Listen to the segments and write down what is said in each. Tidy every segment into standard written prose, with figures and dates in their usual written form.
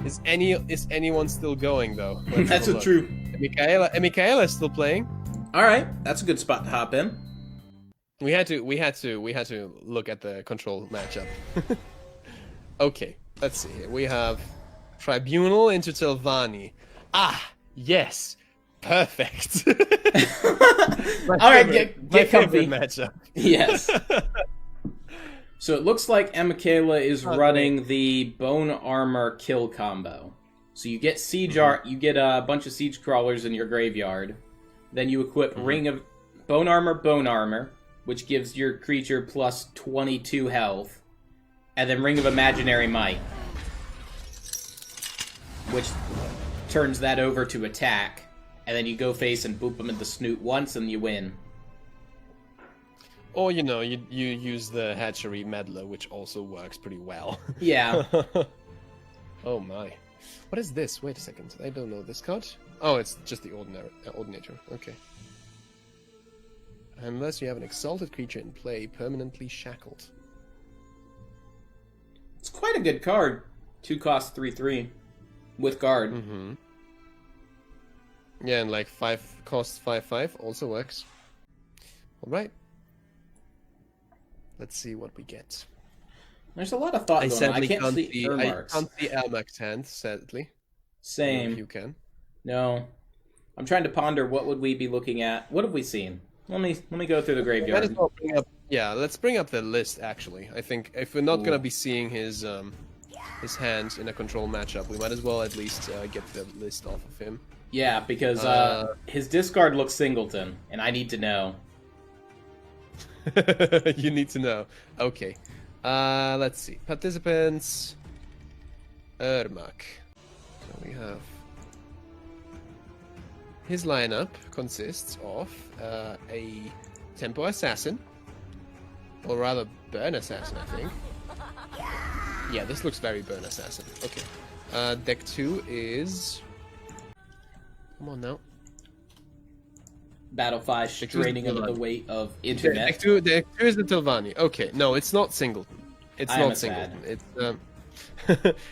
Is anyone still going though? Let's That's have a a true. look. Michaela is still playing. All right, that's a good spot to hop in. We had to look at the control matchup. Okay, let's see here. We have Tribunal into Telvanni. Ah, yes, perfect. All right, get comfy. Matchup. Yes. So it looks like Michaela is running the bone armor kill combo. So you get you get a bunch of siege crawlers in your graveyard. Then you equip Ring of bone armor, which gives your creature plus 22 health, and then Ring of Imaginary Might, which turns that over to attack, and then you go face and boop them in the snoot once, and you win. Or, you know, you use the Hatchery Meddler, which also works pretty well. Yeah. Oh my. What is this? Wait a second. I don't know this card. Oh, it's just the Ordinator. Okay. Unless you have an exalted creature in play, permanently shackled. It's quite a good card. 2 cost 3/3 with guard. Mm-hmm. Yeah, and like 5 costs 5/5 also works. All right. Let's see what we get. There's a lot of thought going on. I can't see Ermarks. I can't see Ermak's hand, sadly. Same. If you can. No. I'm trying to ponder what would we be looking at. What have we seen? Let me go through the graveyard. Might as well bring up, let's bring up the list, actually. I think if we're not going to be seeing his hands in a control matchup, we might as well at least get the list off of him. Yeah, because his discard looks singleton, and I need to know. You need to know. Okay. Let's see. Participants. Ermak. So we have... His lineup consists of a Tempo Assassin. Or rather, Burn Assassin, I think. Yeah, this looks very Burn Assassin. Okay. Deck 2 is... Come on now. Battle 5 straining under the weight of internet. Deck 2 is the Telvanni. Okay, no, it's not Singleton. It's not Singleton. It's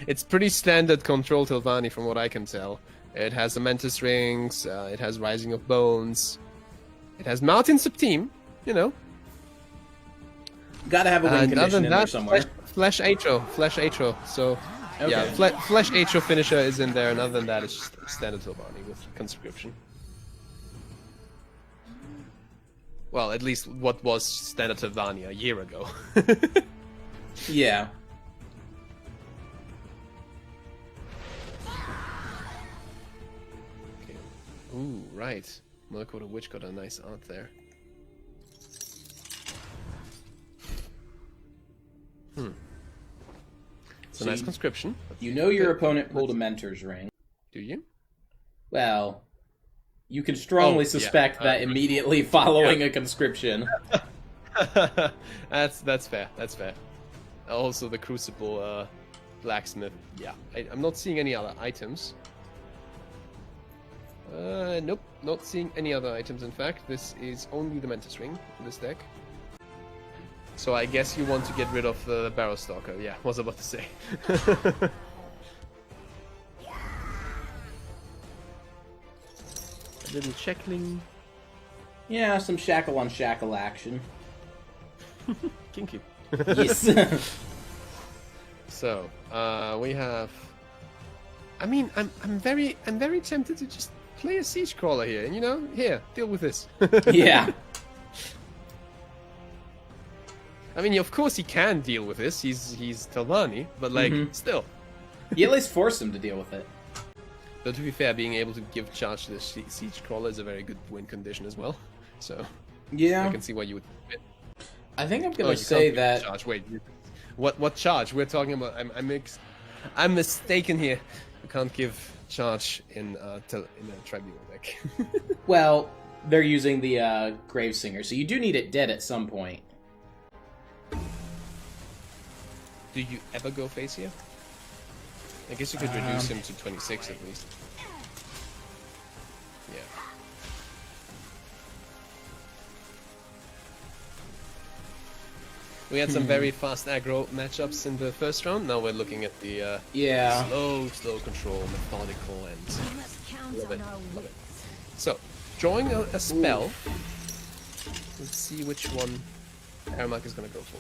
it's pretty standard control Telvanni from what I can tell. It has the Mantis Rings, it has Rising of Bones, it has Mountain Subteam, you know. Gotta have a win condition in there somewhere. Flesh Atro. So, okay. Yeah, Flesh Atro finisher is in there, and other than that, it's just standard Telvanni with conscription. Well, at least what was standard Telvanni a year ago. Yeah. Okay. Ooh, right. Murko the Witch got a nice art there. It's a nice conscription. You know your opponent pulled a Mentor's Ring. Do you? Well, you can strongly suspect that immediately following a conscription. That's fair. That's fair. Also, the Crucible Blacksmith. Yeah, I'm not seeing any other items. Nope, not seeing any other items. In fact, this is only the Mantis Ring in this deck. So I guess you want to get rid of the Barrow Stalker. Yeah, was about to say. A little shackling. Yeah, some shackle on shackle action. Kinky. Yes. So, we have... I mean, I'm very tempted to just play a Siege Crawler here, and you know, here, deal with this. Yeah. I mean, of course he can deal with this, he's Telvanni, but like, still. You at least force him to deal with it. Though to be fair, being able to give charge to the Siege Crawler is a very good win condition as well, so... Yeah. I can see why you would... I think I'm gonna say that... Charge. Wait, what charge? We're talking about... I'm mistaken here. You can't give charge in a Tribunal deck. Well, they're using the Gravesinger, so you do need it dead at some point. Do you ever go face here? I guess you could reduce him to 26 at least. Yeah. We had some very fast aggro matchups in the first round. Now we're looking at the Yeah. slow control, methodical, and We must count love it. on our Love it. wits. So, drawing a spell. Let's see which one Aramak is gonna go for.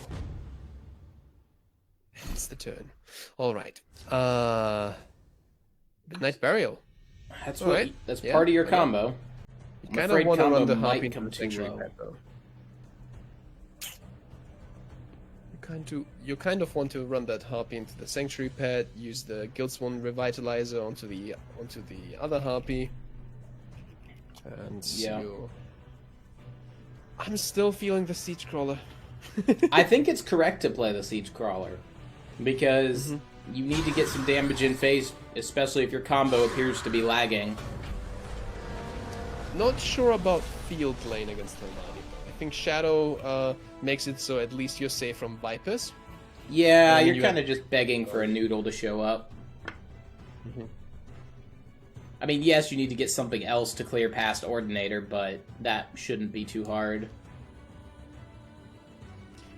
It's the turn. All right. Midnight Burial. That's All what. right. That's Yeah, part of your okay. combo. You I'm kind of afraid want to combo run the might harpy come into the too sanctuary low. pad, though. You kind of want to run that harpy into the sanctuary pad. Use the Guildsworn Revitalizer onto the other harpy. And Yeah. I'm still feeling the siege crawler. I think it's correct to play the Siege Crawler because you need to get some damage in phase, especially if your combo appears to be lagging. Not sure about field lane against Telvanni. I think Shadow makes it so at least you're safe from Vipers. Yeah, I mean, you're you kind have- of just begging for a noodle to show up. I mean, yes, you need to get something else to clear past Ordinator, but that shouldn't be too hard.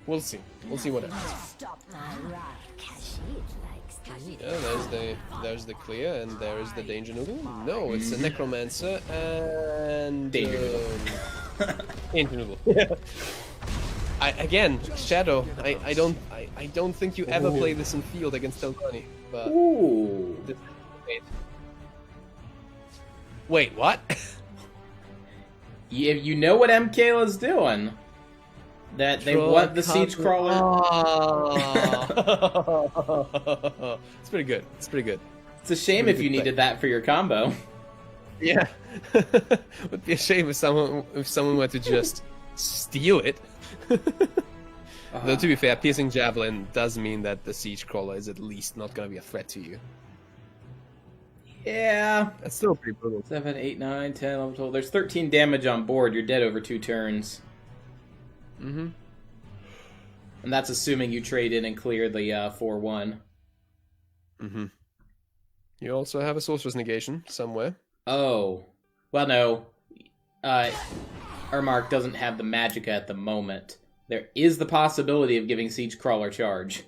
We'll see. We'll see what happens. Stop my wrath. Kashid likes Kashid. Yeah, there's the clear, and there is the danger noodle. No, it's a necromancer and Danger noodle. danger noodle. Again, Shadow. I don't think you ever play this in field against Telvanni, but Ooh. wait, what? You know what MKLa's doing. That they want the Siege Crawler. Oh. It's pretty good. It's pretty good. It's a shame Pretty if you good play. needed that for your combo. Yeah. Would be a shame if someone were to just steal it. Though to be fair, piercing javelin does mean that the siege crawler is at least not going to be a threat to you. Yeah. That's still pretty brutal. 7, 8, 9, 10, 11, 12. There's 13 damage on board. You're dead over 2 turns. Mm-hmm. And that's assuming you trade in and clear the 4-1. Mm-hmm. You also have a sorcerer's negation somewhere. Oh. Well, no. Ermark doesn't have the Magicka at the moment. There is the possibility of giving Siege Crawler charge.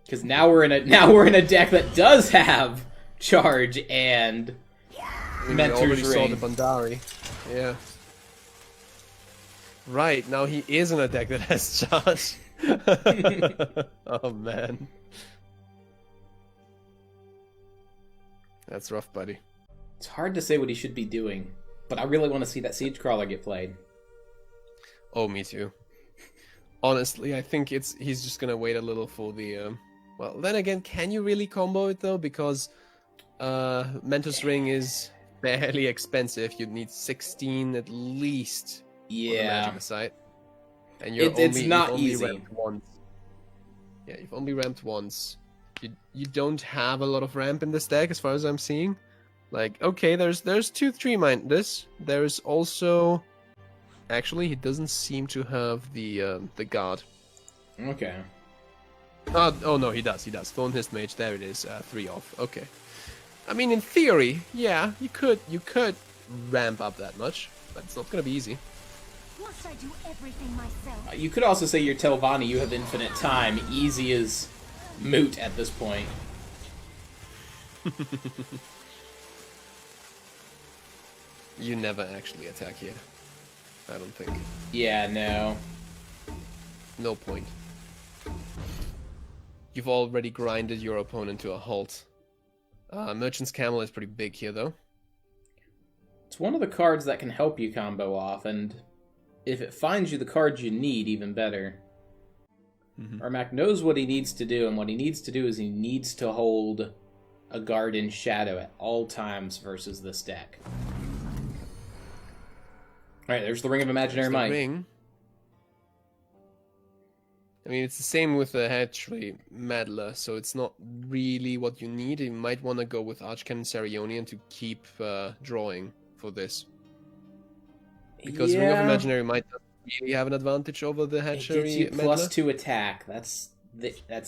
Because now we're in a deck that does have charge and We Mentor's already saw Ring. the Bandari. Yeah. Right, now he is in a deck that has charge. Oh man. That's rough, buddy. It's hard to say what he should be doing, but I really want to see that Siege Crawler get played. Oh, me too. Honestly, I think he's just gonna wait a little for the. Well, then again, can you really combo it though? Because Mentor's Ring is fairly expensive. You'd need 16 at least. Yeah. On the Magicka site. And you're It's not you've only easy. ramped once. Yeah, you've only ramped once. You don't have a lot of ramp in this deck, as far as I'm seeing. Like, okay, there's 2 3 minders. There's also, actually, he doesn't seem to have the guard. Okay. Oh no, he does. Thornhist Mage, there it is. 3 off. Okay. I mean, in theory, yeah, you could ramp up that much, but it's not gonna be easy. Must I do everything myself? You could also say you're Telvanni, you have infinite time. Easy is moot at this point. You never actually attack here. I don't think. Yeah, no. No point. You've already grinded your opponent to a halt. Merchant's Camel is pretty big here, though. It's one of the cards that can help you combo off, and if it finds you the cards you need, even better. Ermac knows what he needs to do, and what he needs to do is he needs to hold a guard in shadow at all times versus this deck. Alright, there's the Ring of Imaginary There's the Might. ring. I mean, it's the same with the Hatchery Meddler, so it's not really what you need. You might want to go with Archcanon Sarionian to keep drawing for this. Because Ring of Imaginary Might doesn't really have an advantage over the It Hatchery gets you Meddler. +2 attack. That's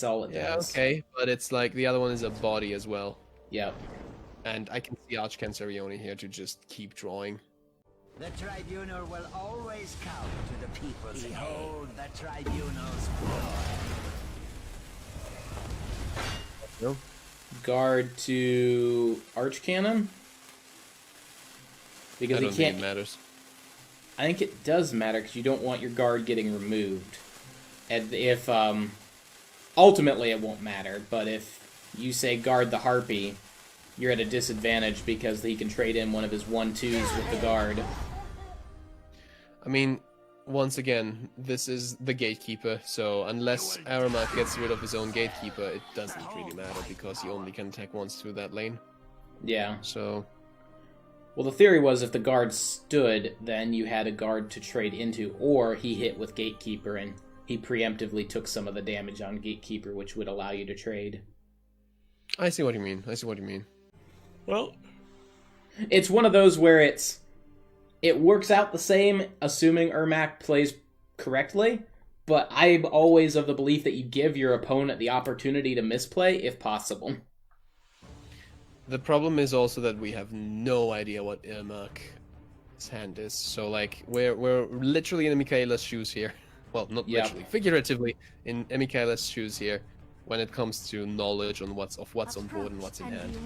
all it Yeah, does. okay, but it's like the other one is a body as well. Yep. And I can see Archcanon Sarioni here to just keep drawing. The Tribunal will always count to the Behold the tribunal's No. Guard to Archcannon? Because I he don't think can't. it matters. I think it does matter because you don't want your guard getting removed. And if ultimately it won't matter, but if you say guard the Harpy, you're at a disadvantage because he can trade in one of his 1/2s with the guard. I mean, once again, this is the gatekeeper, so unless Aramak gets rid of his own gatekeeper, it doesn't really matter because he only can attack once through that lane. Yeah. So, Well, the theory was if the guard stood, then you had a guard to trade into, or he hit with Gatekeeper and he preemptively took some of the damage on Gatekeeper, which would allow you to trade. I see what you mean. I see what you mean. Well, It's one of those where it works out the same, assuming Ermac plays correctly, but I'm always of the belief that you give your opponent the opportunity to misplay if possible. the problem is also that we have no idea what Irmak's hand is. So, like, we're literally in Michaela's shoes here. Well, not Yep. literally, figuratively in Michaela's shoes here when it comes to knowledge on what's on board and what's in hand.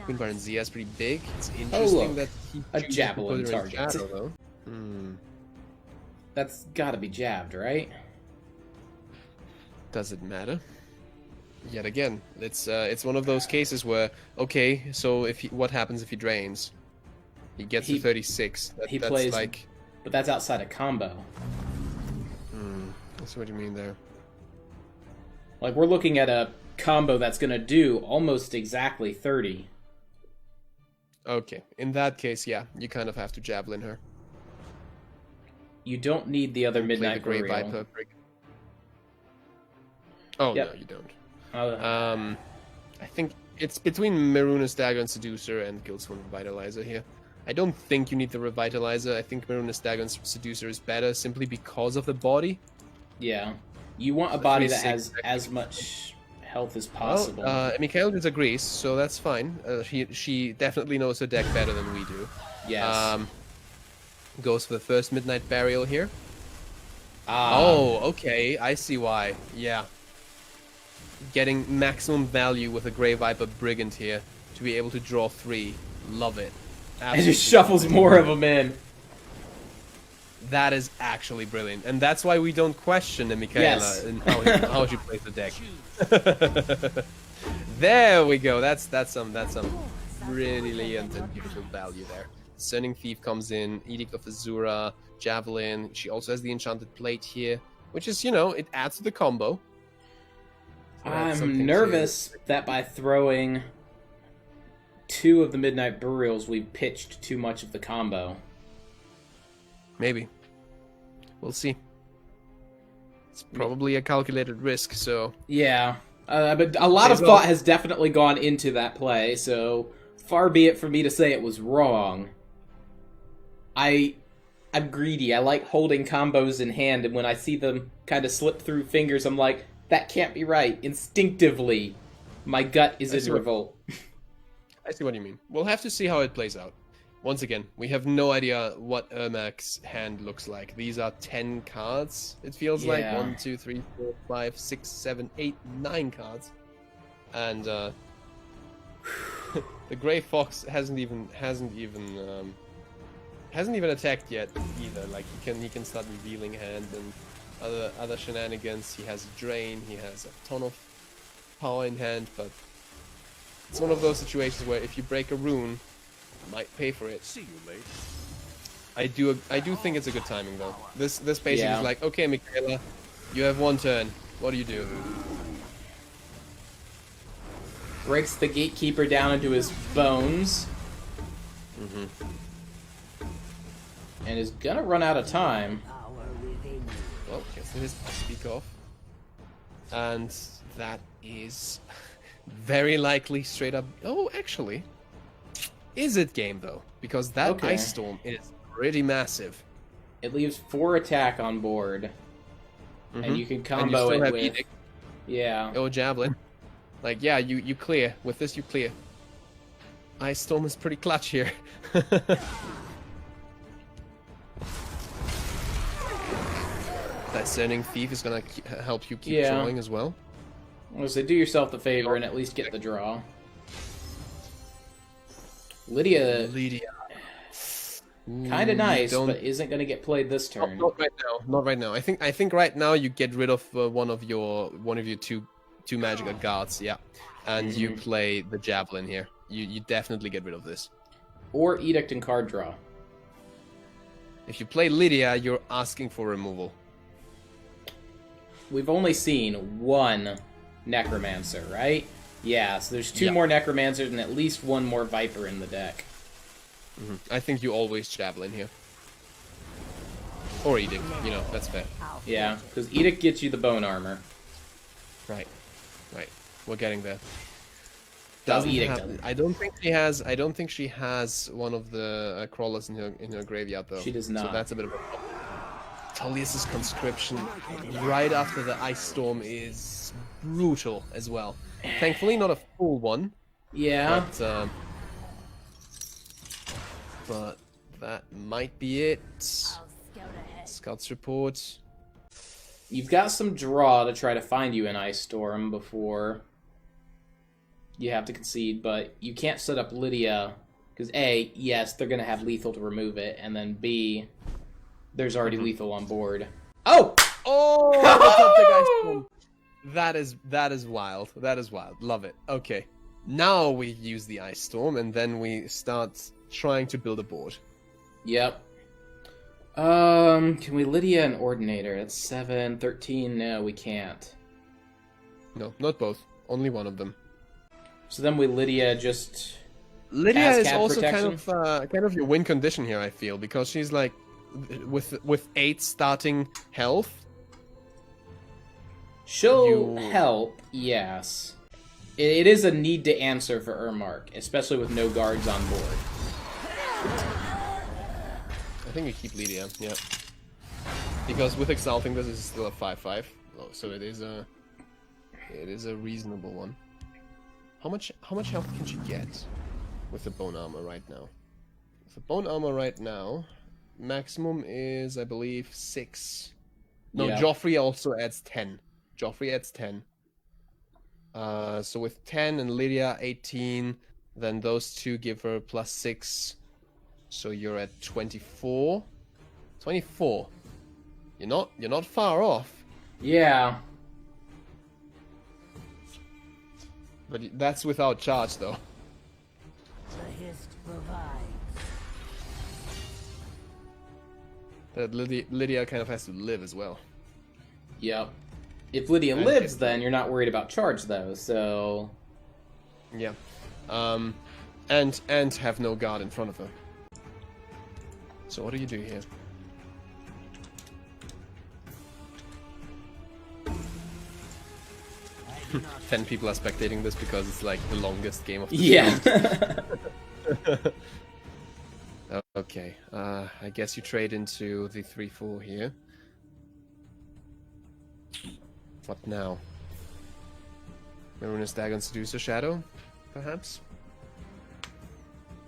Queen Baron Zia is pretty big. It's interesting look, that he a chooses javelin to put her in target. shadow, though. Hmm. That's gotta be jabbed, right? Does it matter? Yet again, it's one of those cases where, okay, so what happens if he drains? He gets to 36. He That's plays, like, but that's outside of combo. I see what you mean there. Like, we're looking at a combo that's gonna do almost exactly 30. Okay, in that case, yeah, you kind of have to javelin her. You don't need the other Play the Midnight Grey Burial. Viper brig. Oh Yep. no, you don't. Uh, I think it's between Maruna's Dagger and Seducer and Guildsworn Revitalizer here. I don't think you need the Revitalizer. I think Maruna's Dagger and Seducer is better simply because of the body. yeah. You want a body that 36 has as much health as possible. Well, Mikhail disagrees, so that's fine. She definitely knows her deck better than we do. Yes. Goes for the first Midnight Burial here. Ah. Oh, okay, I see why. Yeah. Getting maximum value with a Grey Viper Brigand here to be able to draw 3. Love it. It just shuffles more of them in. That is actually brilliant, and that's why we don't question the Michaela Yes. and how she plays the deck. There we go. That's some brilliant and beautiful value there. Discerning Thief comes in, Edict of Azura, Javelin. She also has the Enchanted Plate here, which is, it adds to the combo. So that's something I'm nervous that by throwing 2 of the Midnight Burials, we've pitched too much of the combo. Maybe. We'll see. It's probably a calculated risk, so... Yeah, but a lot of thought has definitely gone into that play, so far be it for me to say it was wrong. I'm greedy. I like holding combos in hand, and when I see them kind of slip through fingers, I'm like, that can't be right. Instinctively, my gut is in revolt. I see what you mean. We'll have to see how it plays out. Once again, we have no idea what Ermac's hand looks like. These are 10 cards, it feels like. Yeah. 1, 2, 3, 4, 5, 6, 7, 8, 9 cards. And the Grey Fox hasn't even attacked yet either. Like he can start revealing hand and other shenanigans. He has a drain, he has a ton of power in hand, but it's one of those situations where if you break a rune, you might pay for it. See you later. I do think it's a good timing though. This basically Yeah. is like, okay, Michaela, you have 1 turn. What do you do? Breaks the Gatekeeper down into his bones. And is gonna run out of time. Well, gets his speak off. And that is very likely straight up... Oh, actually. Is it game, though? Because that Okay. Ice Storm is pretty massive. It leaves 4 attack on board. And you can combo still it have with... Edict. Yeah. Oh, Javelin. Like, yeah, you clear. With this, you clear. Ice Storm is pretty clutch here. Discerning Thief is gonna help you keep Yeah. drawing as well. Well, so do yourself the favor and at least get the draw. Lydia, Lydia. kind of nice, don't- but isn't going to get played this turn. Not right now. Not right now. I think right now you get rid of one of your two magical guards. Yeah, and you play the javelin here. You definitely get rid of this. Or Edict and card draw. If you play Lydia, you're asking for removal. We've only seen one Necromancer, right? Yeah, so there's two Yeah. more Necromancers and at least one more Viper in the deck. I think you always javelin here. Or Edict, that's fair. Yeah, because Edict gets you the bone armor. Right. We're getting there. Edict have- doesn't. I don't think she has one of the crawlers in her graveyard though. She does So not. that's a bit of a problem. Tullius's conscription right after the ice storm is brutal as well. Thankfully, not a full one. Yeah. But that might be it. I'll scout ahead. Scouts report. You've got some draw to try to find you an Ice Storm before you have to concede, but you can't set up Lydia, because A, yes, they're going to have lethal to remove it, and then B, there's already lethal on board. Oh! Oh, the top deck ice storm. That is wild. That is wild. Love it. Okay. Now we use the ice storm, and then we start trying to build a board. Yep. Can we Lydia and Ordinator? That's 7, 13, no, we can't. No, not both. Only one of them. So then we Lydia just... Lydia As is cat also protection? kind of your win condition here, I feel, because she's like with 8 starting health. She'll You- help, yes. It is a need to answer for Ermark, especially with no guards on board. I think we keep Lydia, yeah. Because with Exalting, this is still a 5/5, so it is a reasonable one. How much health can she get with the bone armor right now? With the bone armor right now, maximum is I believe 6. No, Yeah. Joffrey also adds 10. Joffrey adds 10. So with 10 and Lydia 18, then those two give her +6. So you're at 24. 24. You're not far off. Yeah. But that's without charge though. The hist provides. That Lydia kind of has to live as well. Yep. If Lydia And lives, if- then you're not worried about charge, though, so... Yeah. And have no guard in front of her. So what do you do here? I do not 10 people are spectating this because it's like the longest game of the Yeah. stream. Okay. I guess you trade into the 3/4 here. What now? Marinus Dagon Seducer Shadow, perhaps?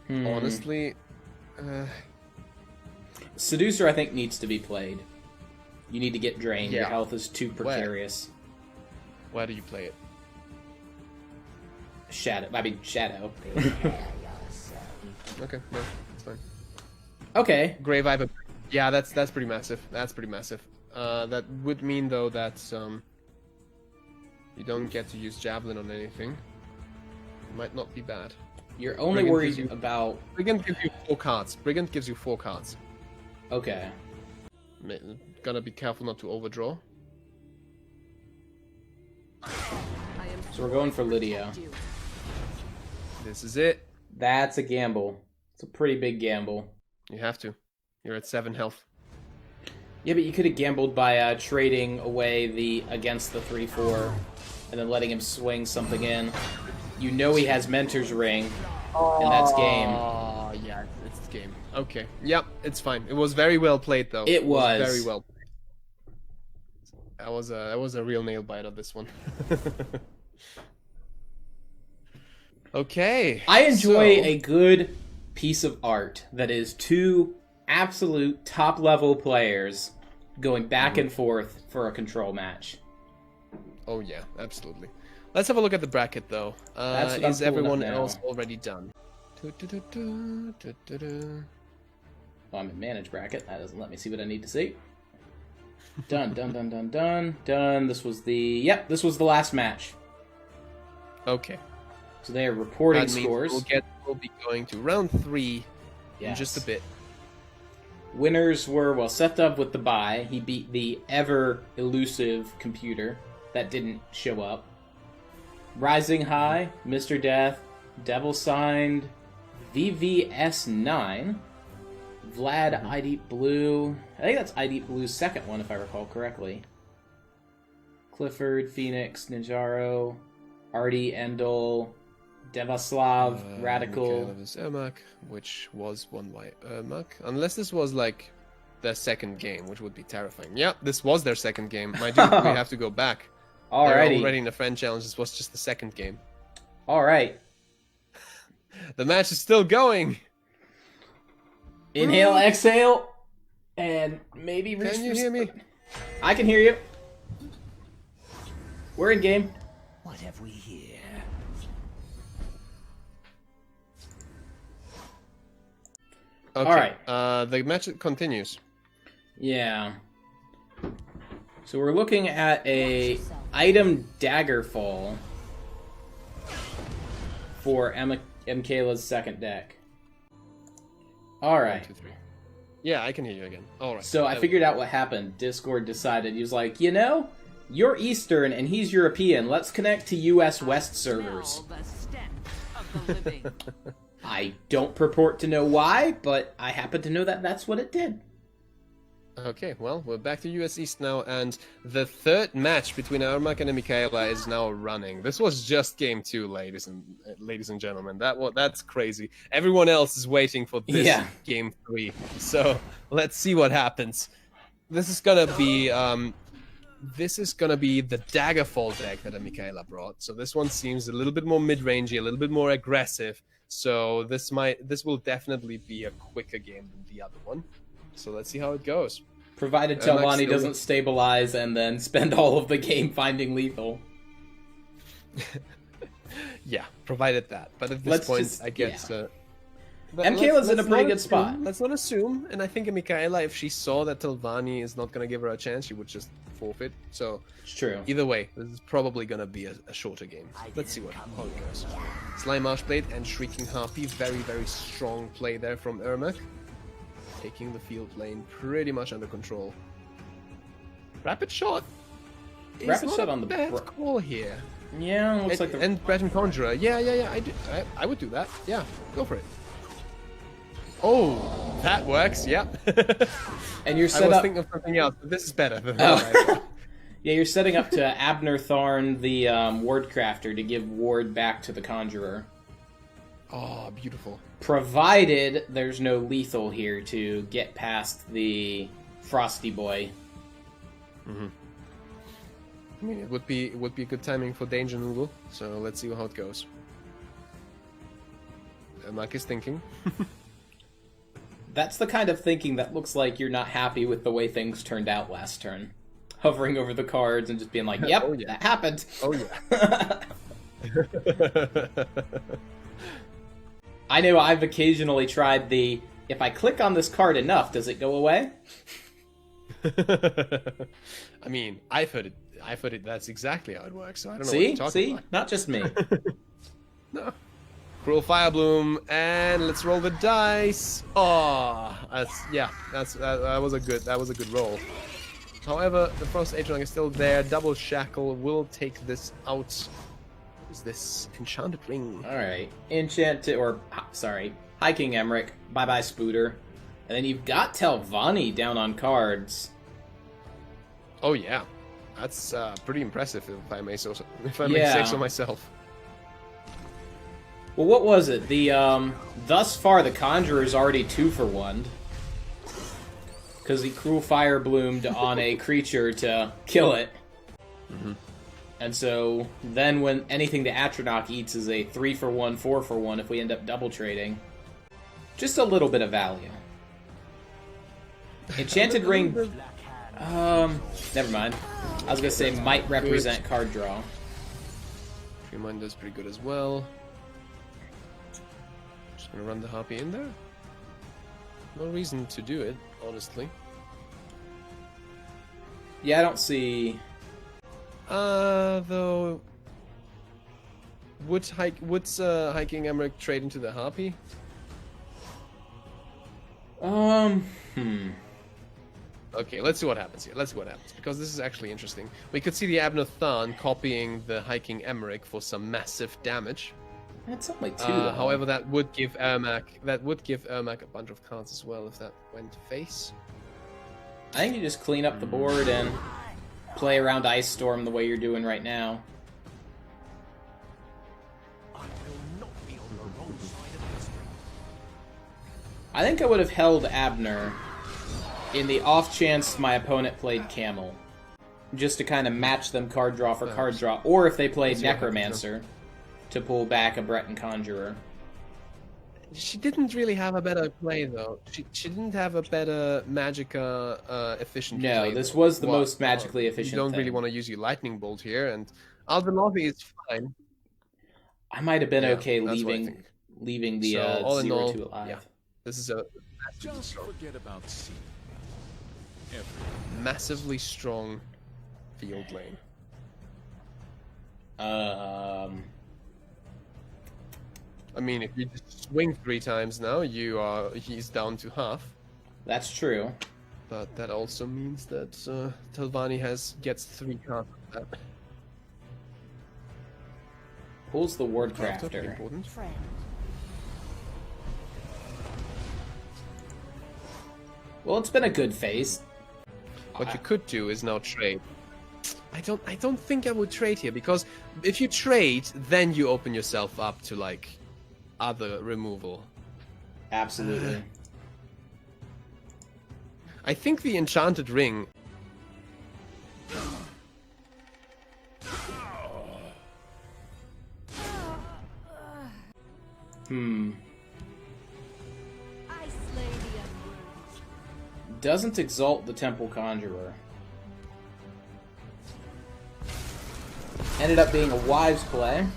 Honestly, Seducer, I think, needs to be played. You need to get drained. Your Yeah. health is too precarious. where do you play it? Shadow. Okay, no, it's fine. Okay. Grey Viper. Yeah, that's pretty massive. That's pretty massive. That would mean though that you don't get to use Javelin on anything. It might not be bad. You're only Brigand worried gives you- about... Brigand gives you 4 cards. Brigand gives you 4 cards. Okay. Gonna be careful not to overdraw. So we're going for Lydia. This is it. That's a gamble. It's a pretty big gamble. You have to. You're at 7 health. Yeah, but you could have gambled by trading away the against the 3/4 and then letting him swing something in. You know he has Mentor's Ring, and that's game. Oh, yeah, it's game. Okay. Yep, it's fine. It was very well played, though. It was. very well played. That was a real nail biter, this one. Okay. I enjoy so- a good piece of art that is two absolute top-level players going back and forth for a control match. Oh yeah, absolutely. Let's have a look at the bracket though. That's what I'm Is pulling up everyone now. else already done? Well, I'm in manage bracket. That doesn't let me see what I need to see. Done. This was the last match. Okay. So they are reporting That means scores. we'll be going to round 3 in Yes. just a bit. Winners were, well, Setub with the bye. He beat the ever elusive computer that didn't show up. Rising High, Mr. Death, Devil Signed, VVS9, Vlad ID Blue. I think that's ID Blue's second one, if I recall correctly. Clifford, Phoenix, Ninjaro, Artie, Endel, Devaslav, Radical. Mikhailov Ermak, which was won by Ermak. Unless this was like their second game, which would be terrifying. Yeah, this was their second game. My dude, we have to go back. They're Alrighty. already in the friend challenge. This was just the second game. Alright. The match is still going. Inhale, exhale, and maybe reach Can you for hear me? I can hear you. We're in game. What have we here? Okay. Alright. The match continues. Yeah. So we're looking at a item Daggerfall for Mkayla's second deck. Alright. 1, 2, 3. Yeah, I can hear you again. All right. So I figured out what happened. Discord decided, he was like, you know, you're Eastern and he's European. Let's connect to US West servers. Smell the stench of the living. I don't purport to know why, but I happen to know that that's what it did. Okay, well, we're back to US East now, and the third match between Ermak and Michaela is now running. This was just game 2, ladies and gentlemen. That's crazy. Everyone else is waiting for this game 3. So let's see what happens. This is gonna be the Daggerfall deck that Michaela brought. So this one seems a little bit more mid-rangey, a little bit more aggressive. So this will definitely be a quicker game than the other one. So let's see how it goes. Provided Telvani doesn't stabilize and then spend all of the game finding lethal. Yeah, provided that. But at this point, I guess... Mkayla's in a pretty good spot. Let's not assume. And I think Michaela, if she saw that Telvani is not going to give her a chance, she would just forfeit. So It's true. either way, this is probably going to be a shorter game. Let's see how it goes. Slime Marshblade and Shrieking Harpy. Very, very strong play there from Ermak. Taking the field lane pretty much under control. Rapid Shot. Rapid Shot on the bad call here. Yeah, looks like and Breton Conjurer. Yeah. I would do that. Yeah, go for it. Oh, that works. Yeah. And you're set I was up. thinking of something else, but this is better. Oh. Yeah, you're setting up to Abner Tharn, the Ward Crafter, to give Ward back to the Conjurer. Oh, beautiful. Provided there's no lethal here to get past the Frosty Boy. Mm-hmm. I mean, it would be good timing for Danger Noodle. So let's see how it goes. Mark is thinking. That's the kind of thinking that looks like you're not happy with the way things turned out last turn. Hovering over the cards and just being like, yep, Oh, yeah. that happened. Oh yeah. I know I've occasionally tried the, if I click on this card enough, does it go away? I mean, I've heard it. That's exactly how it works. So I don't know what you're talking about. Not just me. No. Cruel Fire Bloom, and let's roll the dice. Oh, that was a good roll. However, the Frost Aegon is still there. Double Shackle will take this out. Is this Enchanted Ring? Alright. Hiking Emmerich. Bye-bye, Spooter. And then you've got Telvani down on cards. Oh yeah, that's pretty impressive if I may say so myself. Well, what was it? The thus far the Conjurer's already 2 for 1. Because he Cruel Fire Bloomed on a creature to kill it. Mm-hmm. And so then when anything the Atronach eats is a 3 for 1, 4 for 1 if we end up double trading. Just a little bit of value. Enchanted Ring. Never mind. I was gonna say might represent card draw. Reminder's pretty good as well. Just gonna run the Harpy in there. No reason to do it, honestly. Yeah, I don't see. Though. Would hiking Emmerich trade into the Harpy? Okay, let's see what happens here. Let's see what happens, because this is actually interesting. We could see the Abnathan copying the hiking Emmerich for some massive damage. That's only 2. Though. However, that would give Ermac a bunch of cards as well if that went face. I think you just clean up the board and play around Ice Storm the way you're doing right now. I think I would have held Abner in the off chance my opponent played Camel, just to kind of match them card draw for card draw, or if they played Necromancer, to pull back a Breton Conjurer. She didn't really have a better play, though. She didn't have a better Magicka efficient play. No, this was the most magically efficient You don't thing. really want to use your Lightning Bolt here, and Alvinovi is fine. I might have been okay that's what I leaving think. the So, all in 0-2 all, alive. yeah. This is a Just forget about C. massively strong field lane. I mean, if you just swing 3 times now, he's down to half. That's true. But that also means that Telvanni gets 3 cards of that. Pulls the Ward Pretty Crafter. important. Friend. Well, it's been a good phase. What you could do is now trade. I don't think I would trade here, because if you trade, then you open yourself up to like other removal. Absolutely. I think the Enchanted Ring. I slay the unworthy. Doesn't exalt the Temple Conjurer. Ended up being a wise play.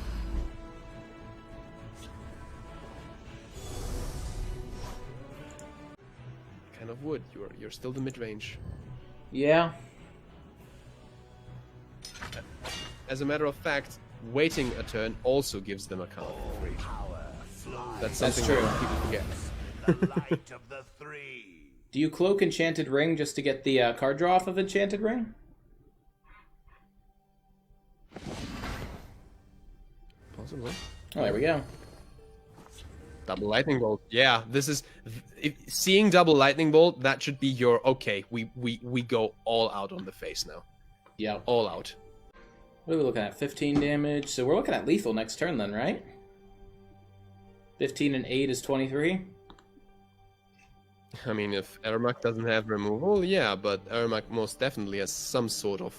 Kind of would. You're still the mid range. Yeah. As a matter of fact, waiting a turn also gives them a card for free. That's something true. that people forget. The light of the 3. Do you cloak Enchanted Ring just to get the card draw off of Enchanted Ring? Possibly. Oh, there we go. Double Lightning Bolt. Yeah, this is seeing double Lightning Bolt. That should be your okay. We go all out on the face now. Yep. All out. What are we looking at? 15 damage. So we're looking at lethal next turn then, right? 15 and 8 is 23. I mean, if Ermac doesn't have removal, yeah, but Ermac most definitely has some sort of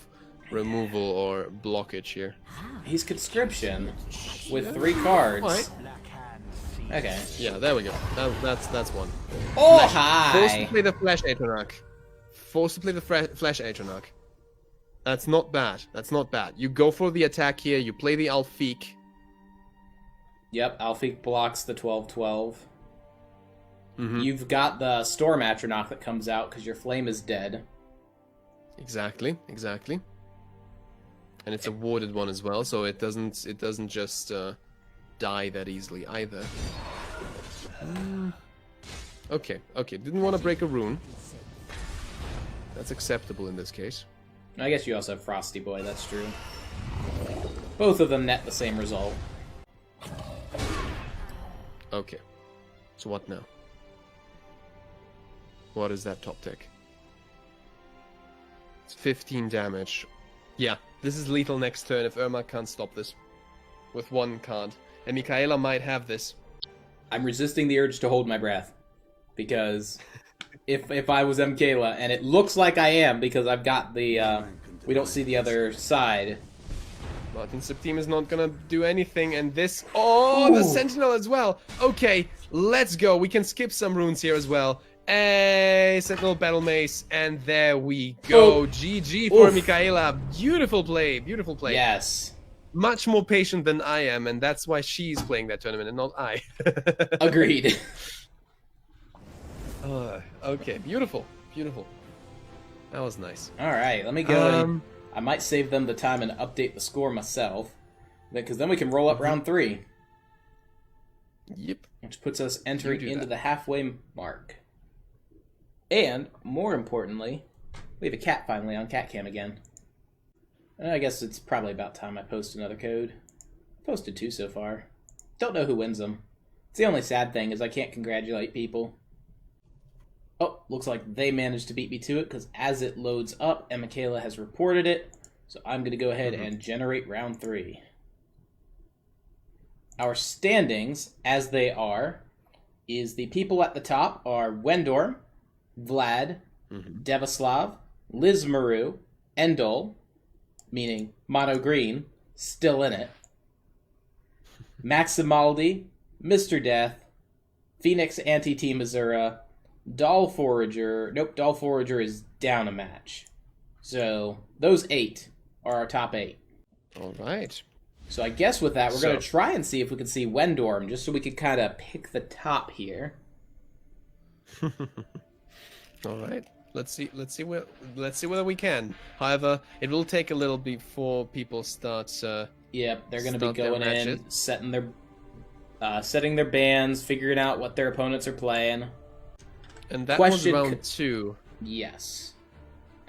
removal or blockage here. He's Conscription with 3 cards. Alright. Okay. Yeah, there we go. That's one. Oh, Forced to hi! play the Flash Atronach. Forced to play the Flash Atronach. That's not bad. That's not bad. You go for the attack here, you play the Alfiq. Yep, Alfiq blocks the 12-12. Mhm. You've got the Storm Atronach that comes out because your flame is dead. Exactly, exactly. And it's a warded one as well, so it doesn't just die that easily either. Okay, didn't want to break a rune. That's acceptable in this case. I guess you also have Frosty Boy, that's true. Both of them net the same result. Okay, so what now? What is that top tick? It's 15 damage. Yeah, this is lethal next turn if Ermac can't stop this with 1 card. And Michaela might have this. I'm resisting the urge to hold my breath. Because if I was Michaela, and it looks like I am because I've got the, we don't see the other side. Martin Septim is not gonna do anything, and this... Oh, the Sentinel as well! Okay, let's go. We can skip some runes here as well. Hey, Sentinel Battle Mace, and there we go. Oh. GG for Oof. Michaela. Beautiful play, beautiful play. Yes. Much more patient than I am, and that's why she's playing that tournament and not I. Agreed. Okay, beautiful, beautiful. That was nice. All right, let me go. I might save them the time and update the score myself, because then we can roll up round 3. Yep. Which puts us entering do into that. the halfway mark. And, more importantly, we have a cat finally on cat cam again. I guess it's probably about time I post another code. Posted 2 so far. Don't know who wins them. It's the only sad thing is I can't congratulate people. Oh, looks like they managed to beat me to it, because as it loads up, and Michaela has reported it. So I'm going to go ahead and generate round 3. Our standings, as they are, is the people at the top are Wendorm, Vlad, Devaslav, Liz Maru, Endol, meaning Mono Green, still in it, Maximaldi, Mr. Death, Phoenix Anti-Team Azura, Doll Forager. Nope, Doll Forager is down a match. So, those 8 are our top 8. All right. So I guess with that, we're going to try and see if we can see Wendorm, just so we could kind of pick the top here. All right. Let's see whether we can. However, it will take a little before people start. Yep, they're going to be start their going in, matches. setting their bands, figuring out what their opponents are playing. And that Question was round 2. Yes.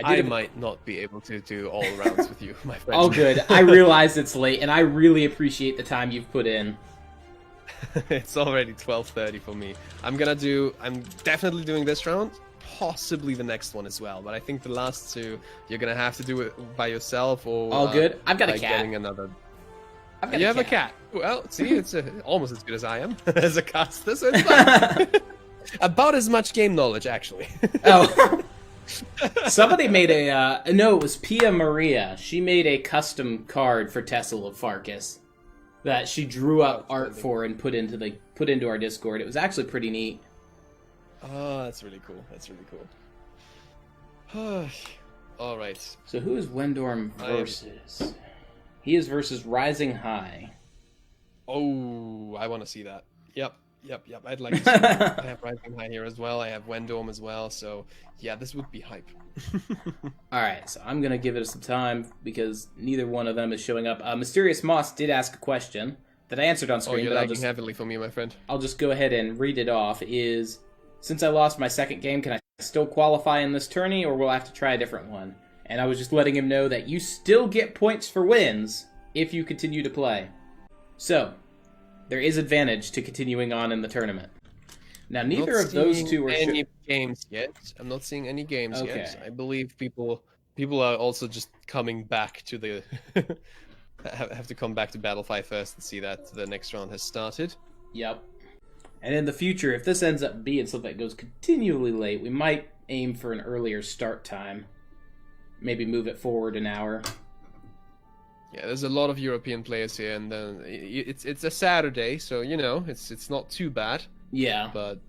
I might not be able to do all rounds with you, my friend. Oh, good. I realize it's late, and I really appreciate the time you've put in. It's already 12:30 for me. I'm definitely doing this round, possibly the next one as well. But I think the last 2, you're gonna have to do it by yourself or. All good. I've got a cat. Getting another. I've got You a have cat. a cat. Well, see, it's almost as good as I am as a caster, so it's fine. About as much game knowledge, actually. Oh. Somebody made a no, it was Pia Maria. She made a custom card for Tessel of Farkas that she drew up art for and put into our Discord. It was actually pretty neat. Oh, that's really cool. That's really cool. All right. So who is Wendorm versus? He is versus Rising High. Oh, I want to see that. Yep. I'd like to see that. I have Rising High here as well. I have Wendorm as well. So, yeah, this would be hype. Alright, so I'm going to give it some time because neither one of them is showing up. Mysterious Moss did ask a question that I answered on Oh, screen, you're but lagging heavily for me, my friend. I'll just go ahead and read it off. Since I lost my second game, can I still qualify in this tourney, or will I have to try a different one? And I was just letting him know that you still get points for wins if you continue to play. So, there is advantage to continuing on in the tournament. Now, neither of those 2 are any games yet. I'm not seeing any games yet. I believe people are also just coming back to the have to come back to Battle 5 first and see that the next round has started. Yep. And in the future, if this ends up being something that goes continually late, we might aim for an earlier start time. Maybe move it forward an hour. Yeah, there's a lot of European players here, and it's a Saturday, so it's not too bad. Yeah. But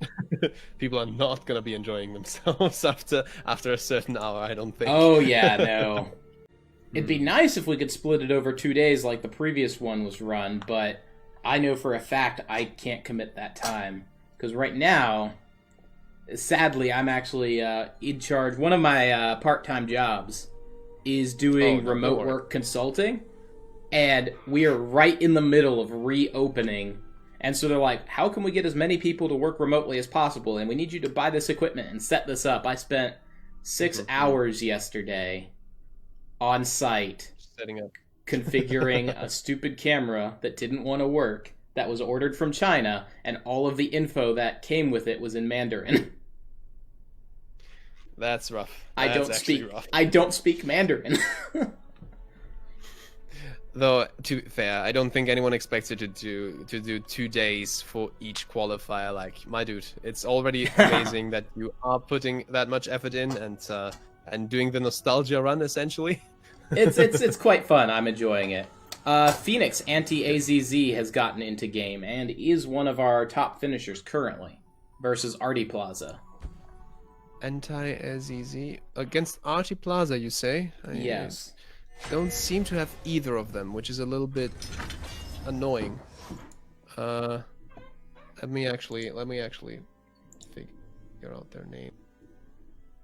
people are not gonna be enjoying themselves after a certain hour, I don't think. Oh yeah, no. It'd be nice if we could split it over 2 days like the previous one was run, but I know for a fact I can't commit that time. Because right now, sadly, I'm actually in charge. One of my part-time jobs is doing remote work consulting, and we are right in the middle of reopening. And so they're like, how can we get as many people to work remotely as possible? And we need you to buy this equipment and set this up. I spent 6 hours yesterday on site setting up, configuring a stupid camera that didn't want to work, that was ordered from China, and all of the info that came with it was in Mandarin. That's rough. I don't speak Mandarin. Though, to be fair, I don't think anyone expected to do 2 days for each qualifier. Like, my dude, it's already amazing that you are putting that much effort in and doing the nostalgia run essentially. It's quite fun. I'm enjoying it. Phoenix Anti-AZZ has gotten into game and is one of our top finishers currently versus Artie Plaza. anti as easy against Archie Plaza, you say? Yes. Don't seem to have either of them, which is a little bit annoying. Let me actually figure out their name.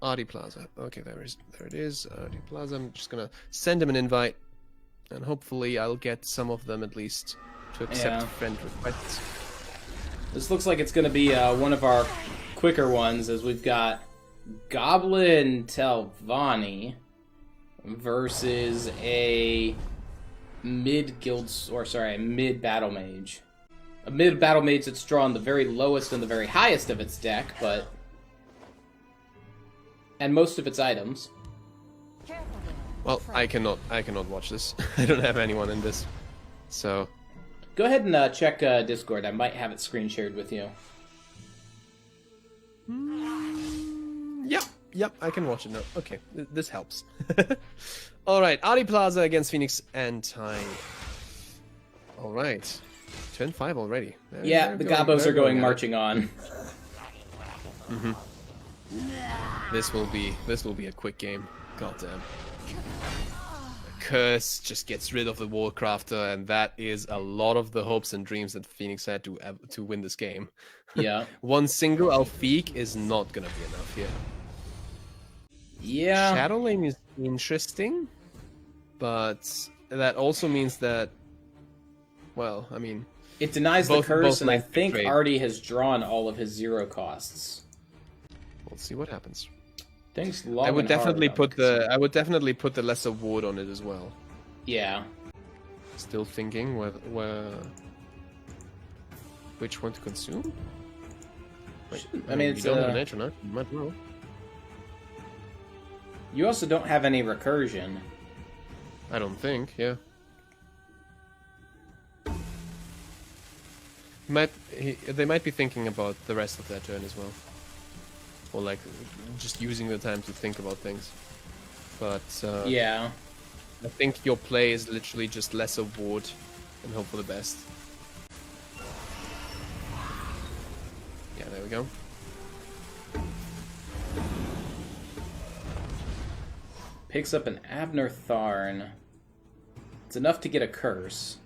Artie Plaza. Okay, there it is. Artie Plaza. I'm just gonna send him an invite, and hopefully I'll get some of them at least to accept friend requests. This looks like it's going to be one of our quicker ones, as we've got Goblin Telvanni versus a mid battle mage. A mid battle mage that's drawn the very lowest and the very highest of its deck, but and most of its items. Well, I cannot watch this. I don't have anyone in this, so. Go ahead and check Discord. I might have it screen shared with you. Yep, I can watch it now. Okay, this helps. Alright, Artie Plaza against Phoenix Anti. Alright. Turn 5 already. The Gobos are going marching on. This will be a quick game. Goddamn. Curse just gets rid of the Warcrafter, and that is a lot of the hopes and dreams that Phoenix had to win this game. Yeah. One single Alfiq is not gonna be enough here. Yeah. Shadow Lane is interesting, but that also means that, well, I mean, it denies the curse, and I think trade. Artie has drawn all of his 0 costs. We'll see what happens. Things long I would and hard definitely on put the lesser ward on it as well. Yeah. Still thinking which one to consume. Wait, I mean, you it's don't have an Atronach. You might well. You also don't have any recursion. I don't think. Yeah. They might be thinking about the rest of their turn as well. Or like just using the time to think about things. But Yeah. I think your play is literally just lesser ward and hope for the best. Yeah, there we go. Picks up an Abner Tharn. It's enough to get a curse,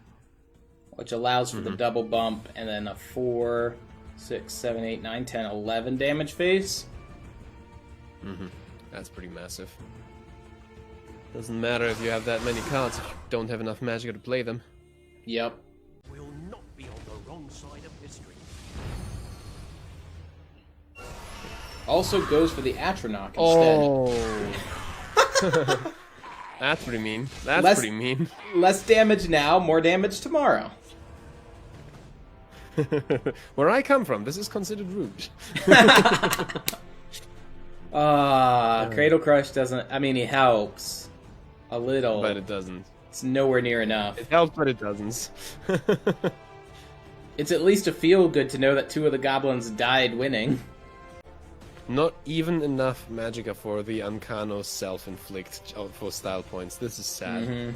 which allows for the double bump and then a 4, 6, 7, 8, 9, 10, 11 damage phase. That's pretty massive. Doesn't matter if you have that many cards if you don't have enough magic to play them. Yep. We'll not be on the wrong side of history. Also goes for the Atronach instead. Oh. That's pretty mean. That's Less- pretty mean. Less damage now, more damage tomorrow. Where I come from, this is considered rude. Cradle Crush doesn't... I mean, he helps. A little. But it doesn't. It's nowhere near enough. It helps, but it doesn't. It's at least a feel-good to know that 2 of the goblins died winning. Not even enough magicka for the Ancano self-inflict for style points. This is sad.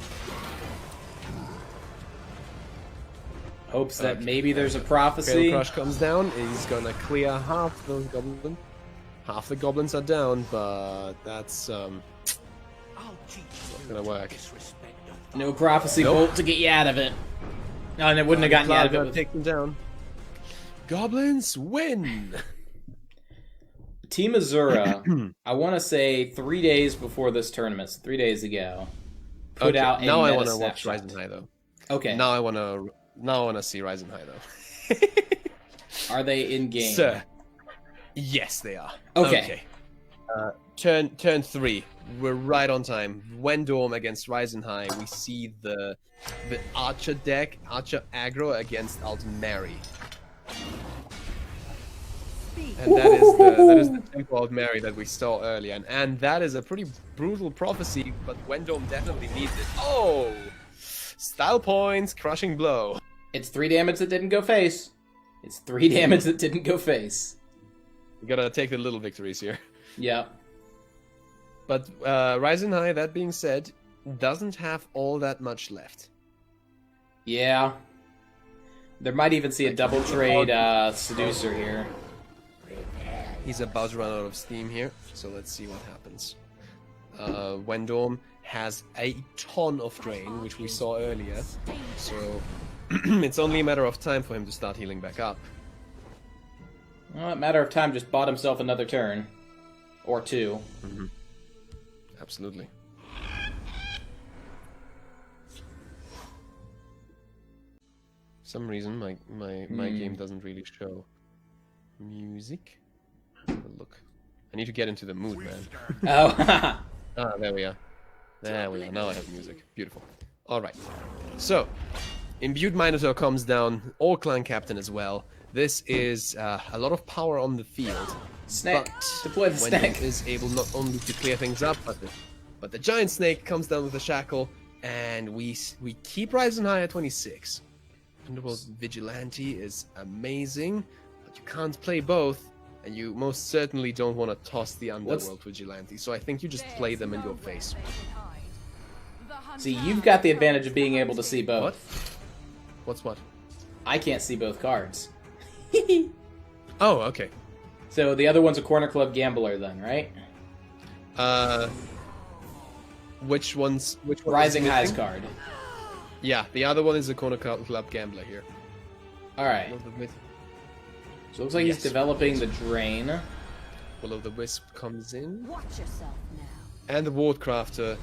Hopes that Okay. maybe there's a prophecy. Cradle Crush comes down. He's gonna clear half those goblins. Half the goblins are down, but that's I'll teach you gonna work. disrespect of No prophecy Nope. bolt to get you out of it. No, and it wouldn't have gotten you out of it. Plaza With... take them down. Goblins win. Team Azura, I want to say 3 days before this tournament, so 3 days ago, put out a now I meta want to watch snapshot. Rise and High though. Okay. Now I want to see Rise and High though. Are they in game? Sir. Yes, they are. Okay. Turn 3. We're right on time. Wendorm against Rise and High. We see the Archer deck, Archer aggro against Altmary. And that is the Temple of Mary that we saw earlier. And that is a pretty brutal prophecy, but Wendorm definitely needs it. Oh! Style points, crushing blow. It's 3 damage that didn't go face. It's 3 damage that didn't go face. You gotta take the little victories here. Yep. But Rise and High, that being said, doesn't have all that much left. Yeah. There might even see a double trade Seducer here. He's about to run out of steam here, so let's see what happens. Wendorm has a ton of drain, which we saw earlier, so it's only a matter of time for him to start healing back up. Well, a matter of time, just bought himself another turn. Or two. Mm-hmm. Absolutely. For some reason, my game doesn't really show music. Have a look. I need to get into the mood, man. Oh, Ah, there we are. There we are. Now I have music. Beautiful. Alright. So, Imbued Minotaur comes down, all clan captain as well. This is a lot of power on the field. snake. But Deploy the Wendell snake. is able not only to clear things up, but the giant snake comes down with a shackle, and we keep rising high at 26. Underworld Vigilante is amazing, but you can't play both, and you most certainly don't want to toss the Underworld Vigilante, so I think you just play them in your face. See, you've got the advantage of being able to see both. What? What's what? I can't see both cards. Oh, okay. So the other one's a Corner Club Gambler then, right? Which one Rising is High's missing? card. Yeah, the other one is the Corner Club Gambler here. Alright. So So it looks like he's developing the Drain. Will of the Wisp comes in. Watch yourself now. And the Wardcrafter.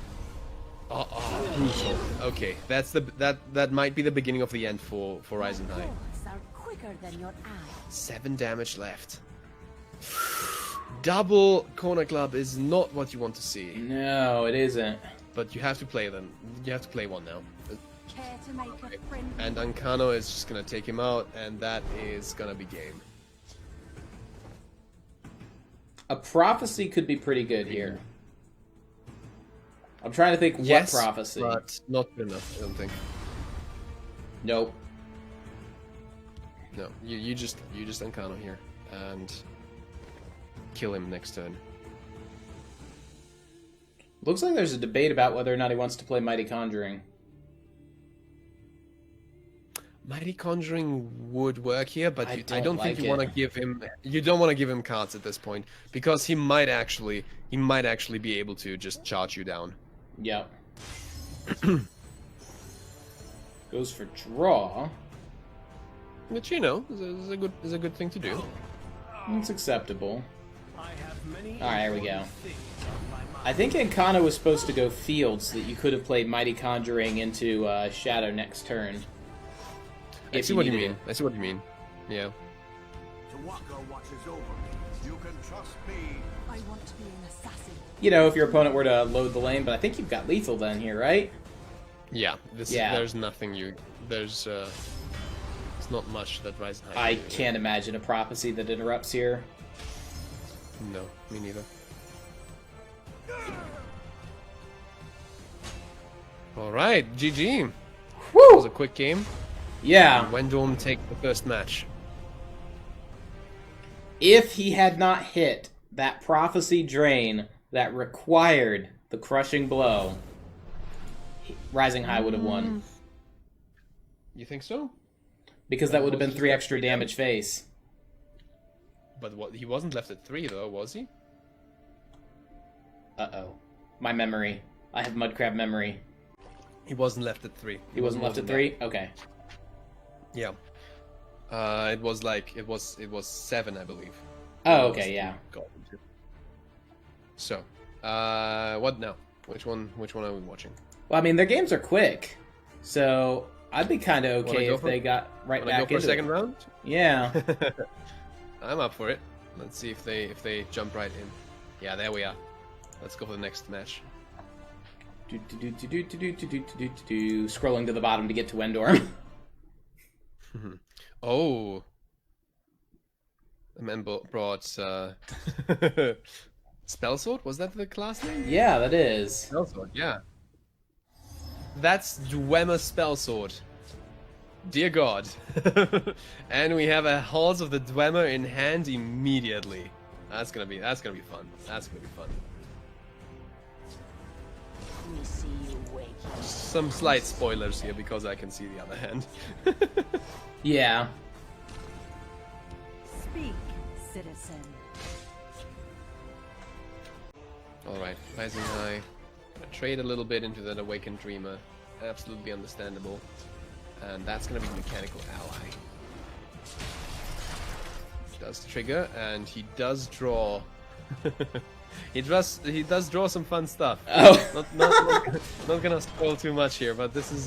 Brutal. Okay, that might be the beginning of the end for Rising High. Claws are quicker than your eyes. 7 damage left. Double Corner Club is not what you want to see, No, it isn't. but you have to play them. You have to play one now. Care to make a friend? And Ancano is just gonna take him out, and that is gonna be game. A Prophecy could be pretty good here. I'm trying to think what Prophecy. But not good enough, I don't think. Nope. No, you just Ancano here and kill him next turn. Looks like there's a debate about whether or not he wants to play Mighty Conjuring. Mighty Conjuring would work here, but I I don't think like you want to it. give him. You don't want to give him cards at this point because he might actually be able to just charge you down. Yep. Goes for draw. Which is a good thing to do. It's acceptable. I have many Alright, here we go. things on my mind. I think Ancano was supposed to go field so that you could have played Mighty Conjuring into Shadow next turn. I If see what you needed mean. I see what you mean. Yeah. Tawaka watches over me. You can trust me. I want to be an assassin. You know, if your opponent were to load the lane, but I think you've got lethal then here, right? Yeah. Yeah. There's nothing you. There's not much that Rising High. I can do. can't imagine a Prophecy that interrupts here. No, me neither. All right, GG. That was a quick game. Yeah. Wendorm take the first match. If he had not hit that Prophecy Drain that required the crushing blow, Rising High would have won. You think so? Because that would have been 3 extra damage face. But what? He wasn't left at 3 though, was he? Uh-oh. My memory. I have Mudcrab memory. He wasn't left at 3. He wasn't left at 3? Okay. Yeah. It was 7, I believe. Oh, okay, yeah. Got into. So, what now? Which one are we watching? Well, I mean, their games are quick. So, I'd be kind of Wanna okay go if for they it? got right Wanna back go for a into second it. round? Yeah. I'm up for it. Let's see if they jump right in. Yeah, there we are. Let's go for the next match. Scrolling to the bottom to get to Wendorm. Oh. The man brought Spellsword? Was that the class name? Yeah, that is. Spellsword, yeah. That's Dwemer Spellsword. Dear God. And we have a Halls of the Dwemer in hand immediately. That's gonna be fun. That's gonna be fun. We see you wake. Some slight spoilers here because I can see the other hand. Yeah. Speak, citizen. Alright, Rising High. Trade a little bit into that Awakened Dreamer. Absolutely understandable. And that's gonna be Mechanical Ally. Does trigger, and he does draw. he does draw some fun stuff. Oh. Not gonna spoil too much here, but this is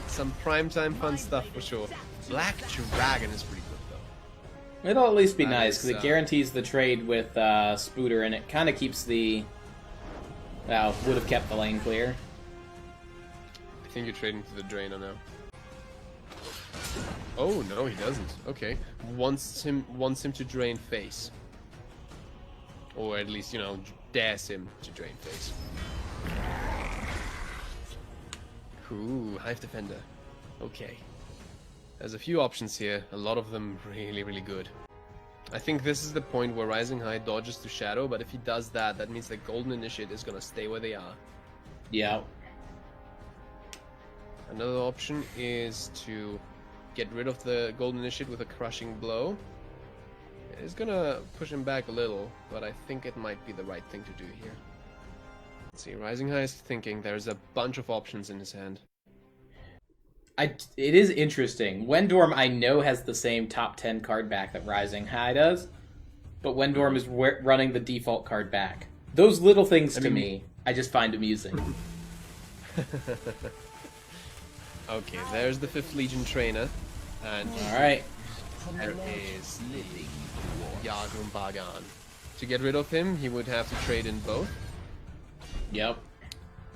some primetime fun stuff for sure. Black Dragon is pretty good though. It'll at least be That nice, is, because it guarantees the trade with Spooter, and it kind of keeps the... Well, would have kept the lane clear. I think you're trading to the Drainer now. Oh no, he doesn't. Okay, wants him to drain face, or at least dares him to drain face. Ooh, Hive Defender. Okay, there's a few options here. A lot of them really, really good. I think this is the point where Rising High dodges to Shadow, but if he does that, that means the Golden Initiate is gonna stay where they are. Yeah. Another option is to get rid of the Golden Initiate with a Crushing Blow. It's gonna push him back a little, but I think it might be the right thing to do here. Let's see, Rising High is thinking. There's a bunch of options in his hand. It is interesting. Wendorm, I know, has the same top 10 card back that Rising High does, but Wendorm is running the default card back. Those little things to me, I just find amusing. Okay, there's the 5th Legion Trainer, and Alright. there is Yagrum Bagan. To get rid of him, he would have to trade in both. Yep.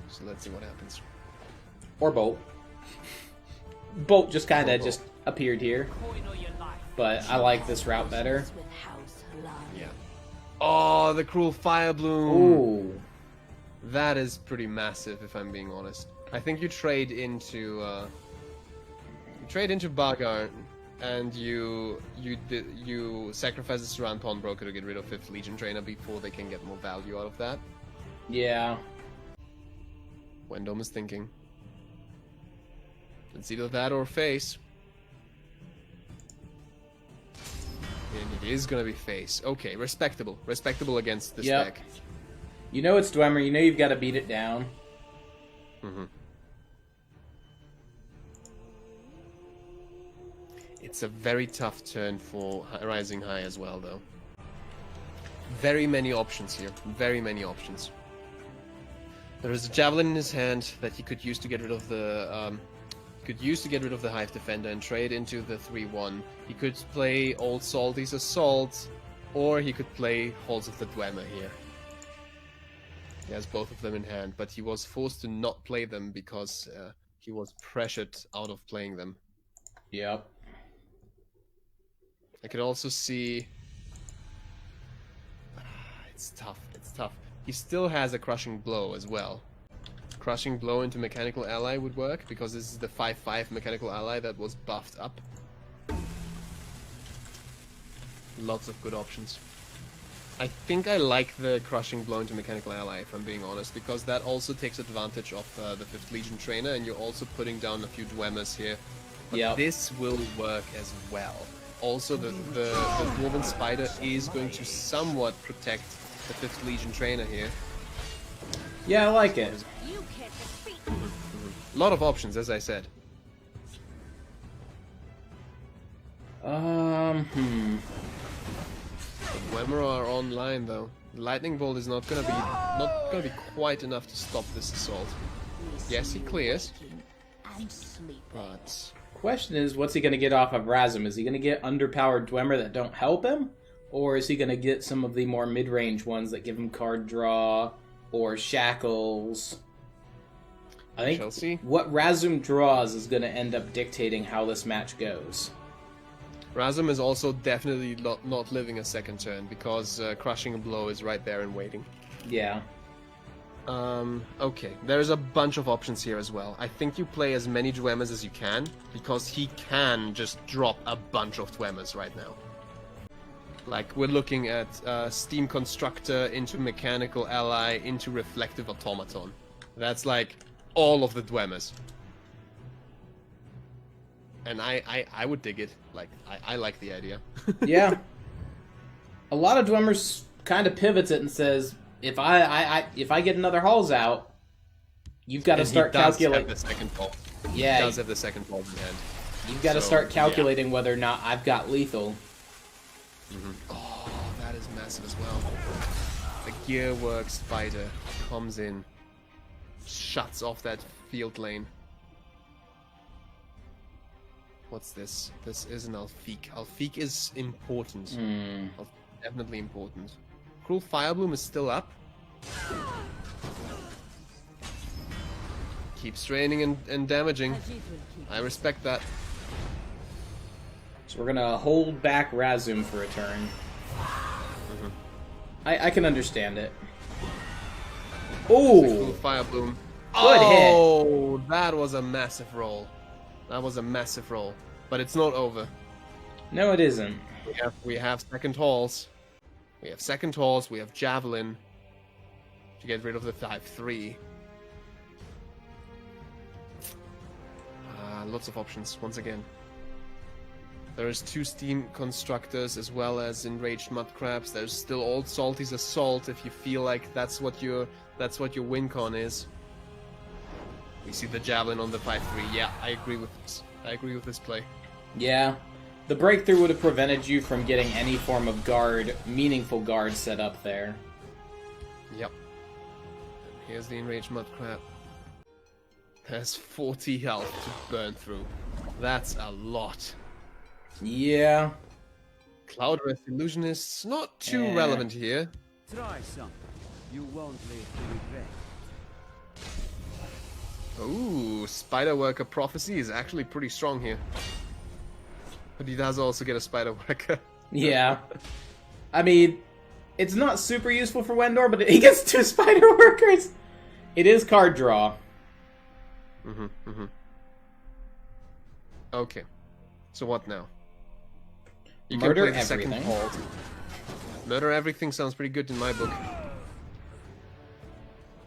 So let's see what happens. Or Bolt. Bolt just kind Or of Bolt. just appeared here, but I like this route better. With House Blood. Yeah. Oh, the Cruel Fire Bloom. Ooh. That is pretty massive, if I'm being honest. I think you trade into Bagar, and you sacrifice a Surround Pawnbroker to get rid of 5th Legion Trainer before they can get more value out of that. Yeah. Wendom is thinking. It's either that or face. And it is gonna be face. Okay, respectable. Respectable against this Yep. deck. You know it's Dwemer, you know you've got to beat it down. Mm-hmm. It's a very tough turn for Rising High as well, though. Very many options here. Very many options. There is a Javelin in his hand that he could use to get rid of the Hive Defender and trade into the 3/1. He could play Old Salty's Assault, or he could play Halls of the Dwemer here. He has both of them in hand, but he was forced to not play them because he was pressured out of playing them. Yep. I could also see... It's tough, it's tough. He still has a Crushing Blow as well. Crushing Blow into Mechanical Ally would work, because this is the 5/5 Mechanical Ally that was buffed up. Lots of good options. I think I like the Crushing Blow into Mechanical Ally, if I'm being honest, because that also takes advantage of the 5th Legion Trainer, and you're also putting down a few Dwemmers here. But Yep. this will work as well. Also, the Dwarven Spider is going to somewhat protect the 5th Legion Trainer here. Yeah, I like it. You can't defeat A lot of options, as I said. Hmm. The Dwemer are online though. Lightning Bolt is not gonna be quite enough to stop this assault. Yes, he clears, and sleep. but Question is, what's he going to get off of Razum? Is he going to get underpowered Dwemer that don't help him? Or is he going to get some of the more mid-range ones that give him card draw or shackles? I shall think see. what Razum draws is going to end up dictating how this match goes. Razum is also definitely not living a second turn because Crushing Blow is right there and waiting. Yeah. Okay, there's a bunch of options here as well. I think you play as many Dwemmers as you can, because he can just drop a bunch of Dwemmers right now. Like, we're looking at Steam Constructor into Mechanical Ally into Reflective Automaton. That's like all of the Dwemmers. And I would dig it. Like, I like the idea. Yeah. A lot of Dwemmers kind of pivots it and says, if I get another Halls out, you've got to start calculating. The second ball. Yeah, He does have the second ball in hand. you've got to start calculating whether or not I've got lethal. Oh, that is massive as well. The Gearwork Spider comes in, shuts off that field lane. What's this? This is an Alfiq. Alfiq is important. Definitely important. Cruel Firebloom is still up. Keeps draining and damaging. I respect that. So we're gonna hold back Razum for a turn. I can understand it. Cruel Oh, Firebloom. Good hit. Oh, that was a massive roll. That was a massive roll. But it's not over. no, it isn't. We have second halls. We have second halls. We have Javelin to get rid of the 5-3. Lots of options once again. There is 2 Steam Constructors as well as Enraged Mudcrabs. There's still Old Salty's Assault if you feel like that's what your win con is. We see the Javelin on the 5-3. Yeah, I agree with this. I agree with this play. Yeah, the breakthrough would have prevented you from getting any form of guard, meaningful guard set up there. Yep. And here's the Enraged Mudcrab. There's 40 health to burn through. That's a lot. Yeah. Cloud Wrath Illusionist's not too relevant here. Try something. You won't live to regret. Ooh, Spider Worker Prophecy is actually pretty strong here. But he does also get a Spider Worker. Yeah. I mean, it's not super useful for Wendor, but he gets 2 Spider Workers. It is card draw. Okay. So what now? You Murder can play the second everything. hold. Murder everything sounds pretty good in my book.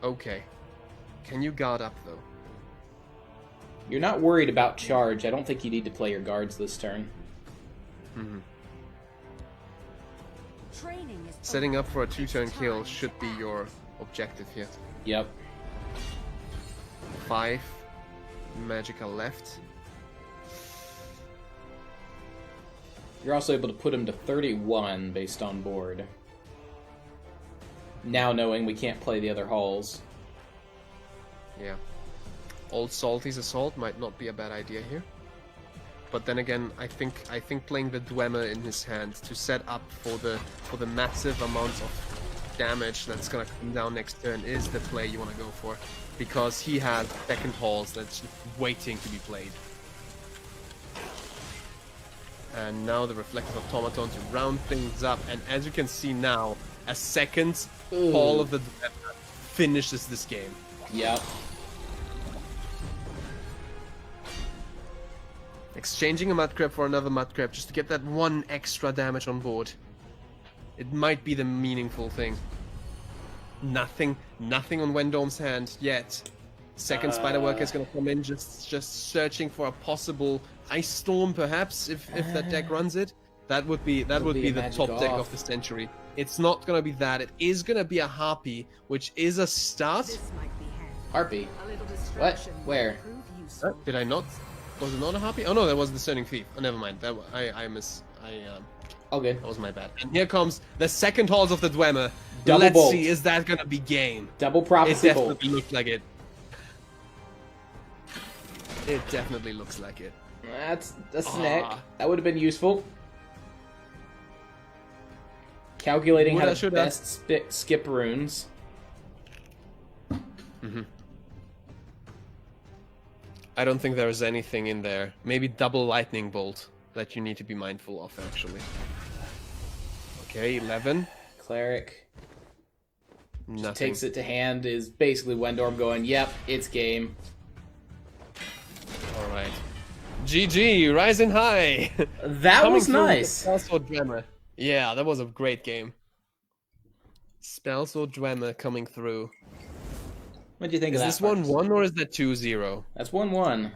Okay. Can you guard up though? You're not worried about charge. I don't think you need to play your guards this turn. Training is Setting up for a 2-turn kill should be your objective here. Yep. 5 Magicka left. You're also able to put him to 31 based on board. Now knowing we can't play the other halls. Yeah. Old Salty's Assault might not be a bad idea here. But then again, I think playing the Dwemer in his hand to set up for the massive amounts of damage that's gonna come down next turn is the play you want to go for, because he has second halls that's just waiting to be played. And now the Reflective Automaton to round things up, and as you can see now, a second hall of the Dwemer finishes this game. Yep. Exchanging a Mudcrab for another Mudcrab just to get that 1 extra damage on board. It might be the meaningful thing. Nothing on Wendom's hand yet. Second Spider Worker is gonna come in, just searching for a possible Ice Storm, perhaps, if that deck runs it. That would be the magic top deck off. of the century. It's not gonna be that. It is gonna be a Harpy, which is a start. This might be handy. Harpy. A little What? distraction might Where? prove useful. Did I not? Was it not a Harpy? Oh no, that was the Discerning Thief. Oh, never mind. That All good. that was my bad. And here comes the second halls of the Dwemer. Double Let's bolt. see, is that gonna be game? Double It prophecy bolt. definitely looks like it. It definitely looks like it. That's a snack. Ah. That would have been useful. Calculating Woulda, how to shoulda. best skip runes. I don't think there is anything in there. Maybe double lightning bolt that you need to be mindful of, actually. Okay, 11. Cleric Nothing. takes it to hand, is basically Wendorm going, yep, it's game. Alright. GG, rising high! That Coming was through with the nice. Spellsword Dwemer. Yeah, that was a great game. Spellsword Dwemer coming through. What do you think Is of that? this Marcus? 1-1 or is that 2-0? That's 1-1.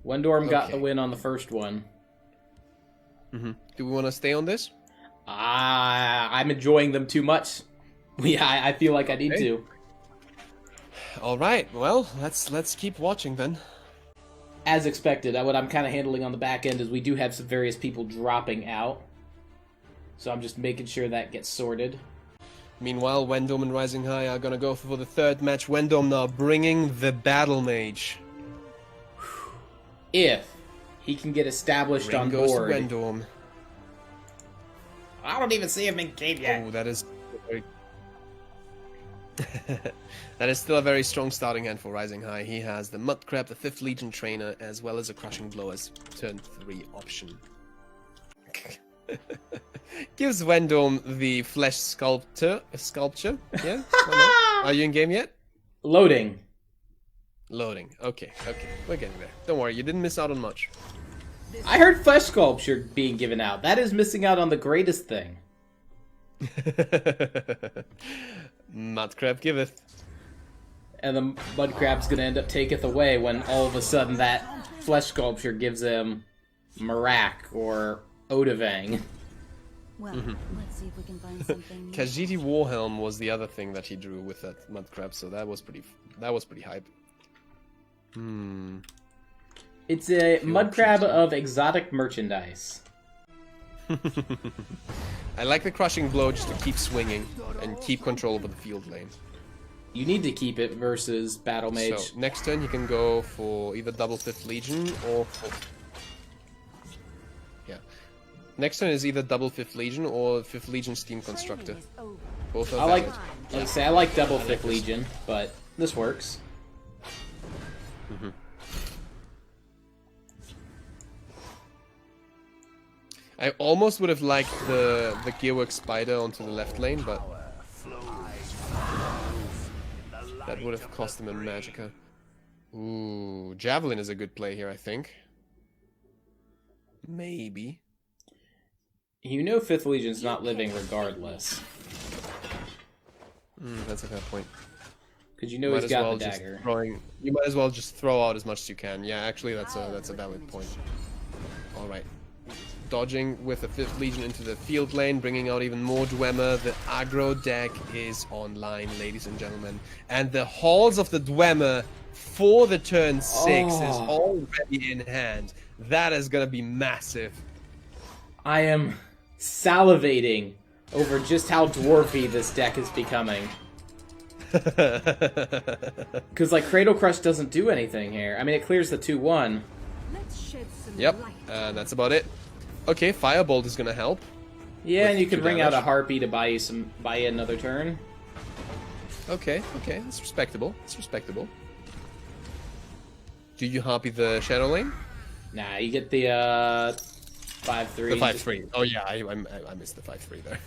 Wendorm got Okay. the win on the first one. Do we want to stay on this? I'm enjoying them too much. Yeah, I feel like I need Okay. to. All right. Well, let's keep watching then. As expected, what I'm kind of handling on the back end is we do have some various people dropping out. So I'm just making sure that gets sorted. Meanwhile, Wendom and Rising High are gonna go for the third match. Wendom now bringing the Battle Mage. If he can get established Ring on goes board. to Wendom. I don't even see him in game yet. Oh, that is very... that is still a very strong starting hand for Rising High. He has the Mud Crab, the 5th Legion Trainer, as well as a Crushing Blow as turn 3 option. Gives Wendom the Flesh Sculpture. Yeah? Why not? Are you in game yet? Loading. Loading. Okay. We're getting there. Don't worry, you didn't miss out on much. I heard Flesh Sculpture being given out. That is missing out on the greatest thing. Mud Crab giveth. And the Mud Crab's gonna end up taketh away when all of a sudden that Flesh Sculpture gives him Marak or Odavang. Well, let's see if we can find something. Khajiit Warhelm was the other thing that he drew with that Mud Crab, so that was pretty hype. It's a Mud Crab of exotic merchandise. I like the Crushing Blow just to keep swinging and keep control over the field lane. You need to keep it versus Battle Mage. So, next turn you can go for either double 5th Legion or... Yeah. Next turn is either double 5th Legion or 5th Legion Steam Constructor. Both are valid. I like double 5th Legion, but this works. I almost would have liked the Gearworks Spider onto the left lane, but that would have cost him a Magicka. Ooh, Javelin is a good play here, I think. Maybe. You know 5th Legion's not living regardless. That's a fair point. Because you know he's got the dagger. You might as well just throw out as much as you can. Yeah, actually, that's a valid point. All right. Dodging with the 5th Legion into the field lane, bringing out even more Dwemer. The aggro deck is online, ladies and gentlemen. And the Halls of the Dwemer for the turn 6 is already in hand. That is going to be massive. I am salivating over just how dwarfy this deck is becoming. Because, like, Cradle Crush doesn't do anything here. I mean, it clears the 2-1. Let's shed some Yep, light. that's about it. Okay, Firebolt is gonna help. Yeah, and you can 2 bring out a damage. Harpy to buy you another turn. Okay, that's respectable. It's respectable. Do you Harpy the Shadow Lane? Nah, you get the 5-3. The 5-3. Oh yeah, I missed the 5-3 there.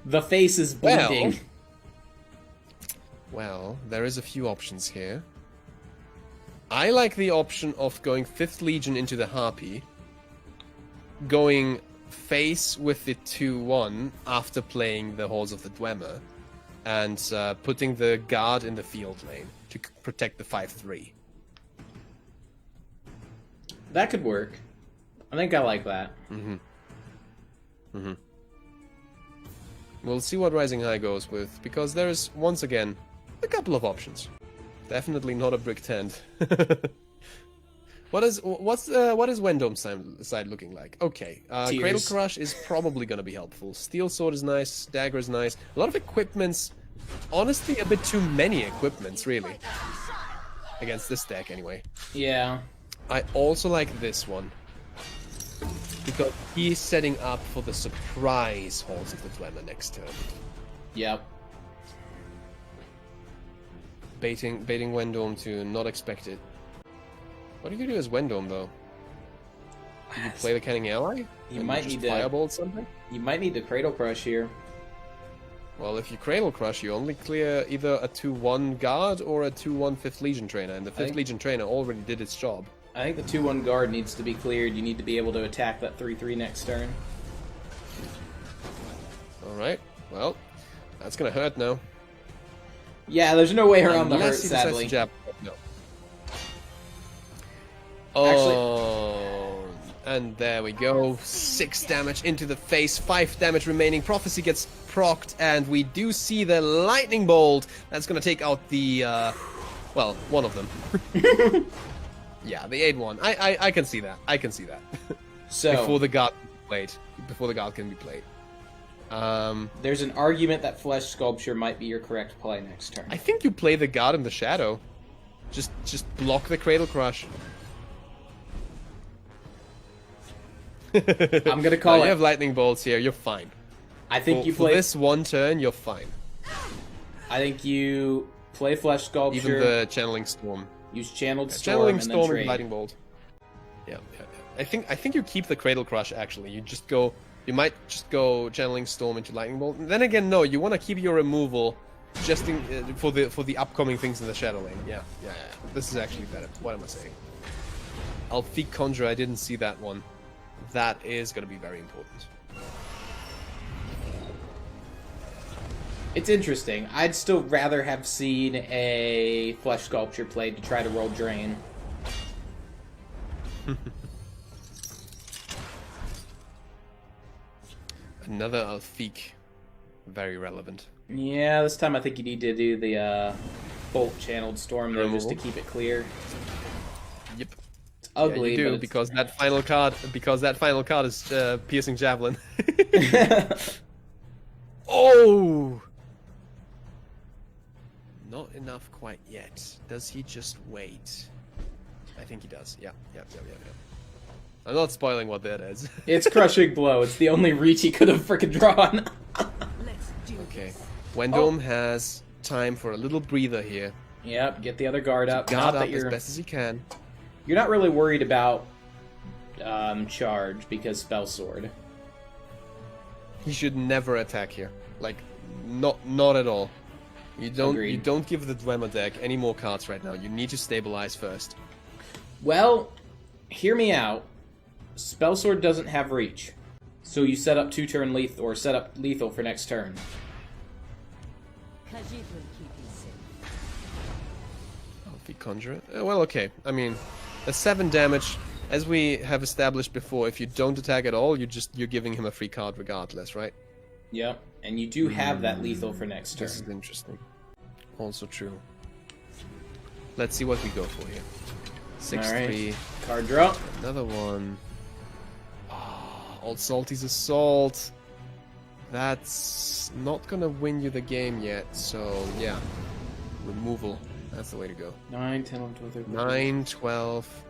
The face is bleeding. Well, there is a few options here. I like the option of going 5th Legion into the Harpy, going face with the 2-1 after playing the Halls of the Dwemer, and putting the guard in the field lane to protect the 5-3. That could work. I think I like that. We'll see what Rising High goes with, because there's, once again, a couple of options. Definitely not a brick tent. What is Wendom's side looking like? Okay, Cradle Crush is probably going to be helpful. Steel Sword is nice, Dagger is nice. A lot of equipments. Honestly, a bit too many equipments, really. Against this deck, anyway. Yeah. I also like this one. Because he's setting up for the surprise Halls of the Dwemer next turn. Yep. Baiting Wendom to not expect it. What do you do as Wendom, though? Do you play the Canning Ally? You And might just need to Firebolt something? You might need to Cradle Crush here. Well, if you Cradle Crush, you only clear either a 2-1 Guard or a 2-1 5th Legion Trainer, and the 5th Legion Trainer already did its job. I think the 2-1 guard needs to be cleared. You need to be able to attack that 3-3 next turn. Alright, well, that's gonna hurt now. Yeah, there's no way around the hurt, Unless he decides sadly. to jab. No. Oh, and there we go. 6 damage into the face, 5 damage remaining. Prophecy gets procced, and we do see the lightning bolt. That's gonna take out the, well, one of them. Yeah, the 8-1. I can see that. I can see that. So Before the guard played. Before the guard can be played. there's an argument that Flesh Sculpture might be your correct play next turn. I think you play the guard in the shadow. Just block the Cradle Crush. I'm gonna call You it. have lightning bolts here. You're fine. I think you For play. this one turn, you're fine. I think you play Flesh Sculpture. Even the channeling storm. Use Channeled Storm Channeling and then storm trade. and lightning bolt. Yeah. I think you keep the Cradle Crush. Actually, you might just go channeling storm into lightning bolt. And then again, no, you want to keep your removal just for the upcoming things in the shadow lane. Yeah. This is actually better. What am I saying? Alfiq Conjure. I didn't see that one. That is going to be very important. It's interesting. I'd still rather have seen a Flesh Sculpture played to try to roll Drain. Another Alfiq. Very relevant. Yeah, this time I think you need to do the Bolt Channeled Storm though, just to Removal. keep it clear. Yep. It's ugly, Yeah, you do, but it's... because that final card is Piercing Javelin. Oh! Not enough quite yet. Does he just wait? I think he does. Yeah. I'm not spoiling what that is. It's Crushing Blow. It's the only reach he could have frickin' drawn. Let's do Okay. this. Wendome has time for a little breather here. Yep, get the other guard up. Guard Not up that as you're best as he can. you're not really worried about charge because Spell Sword. He should never attack here. Like, not at all. You Agreed. don't give the Dwemer deck any more cards right now. You need to stabilize first. Well, hear me out. Spell Sword doesn't have reach, so you set up 2-turn lethal or set up lethal for next turn. Khajiit will keep you safe. Alfiq Conjurer. Well, okay. I mean, a 7 damage, as we have established before, if you don't attack at all, you're giving him a free card regardless, right? Yep, and you do have that lethal for next turn. This is interesting. Also true. Let's see what we go for here. 6-3. Alright. Card draw. Another one. Old Salty's Assault. That's not gonna win you the game yet, so yeah. Removal. That's the way to go. 9, 10, 11, 12, 13. 9, 12.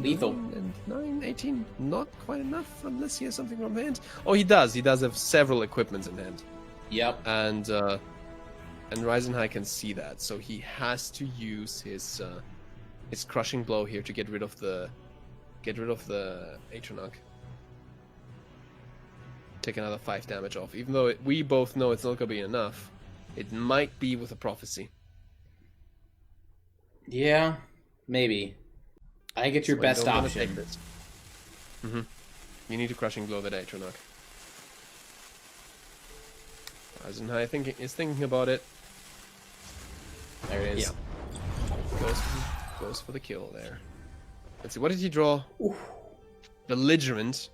Lethal. And 9, 18. Not quite enough unless he has something from hand. Oh, he does. He does have several equipments in hand. Yep. And Reisenhai can see that, so he has to use his crushing blow here to get rid of the Atronach. Take another 5 damage off. Even though we both know it's not gonna be enough, it might be with a prophecy. Yeah, maybe. I think it's your So I best don't wanna option. take this. You need to crushing blow that Atronach. Reisenhai is thinking about it. There it is. Yeah. Goes for the kill there. Let's see, what did he draw? Belligerent.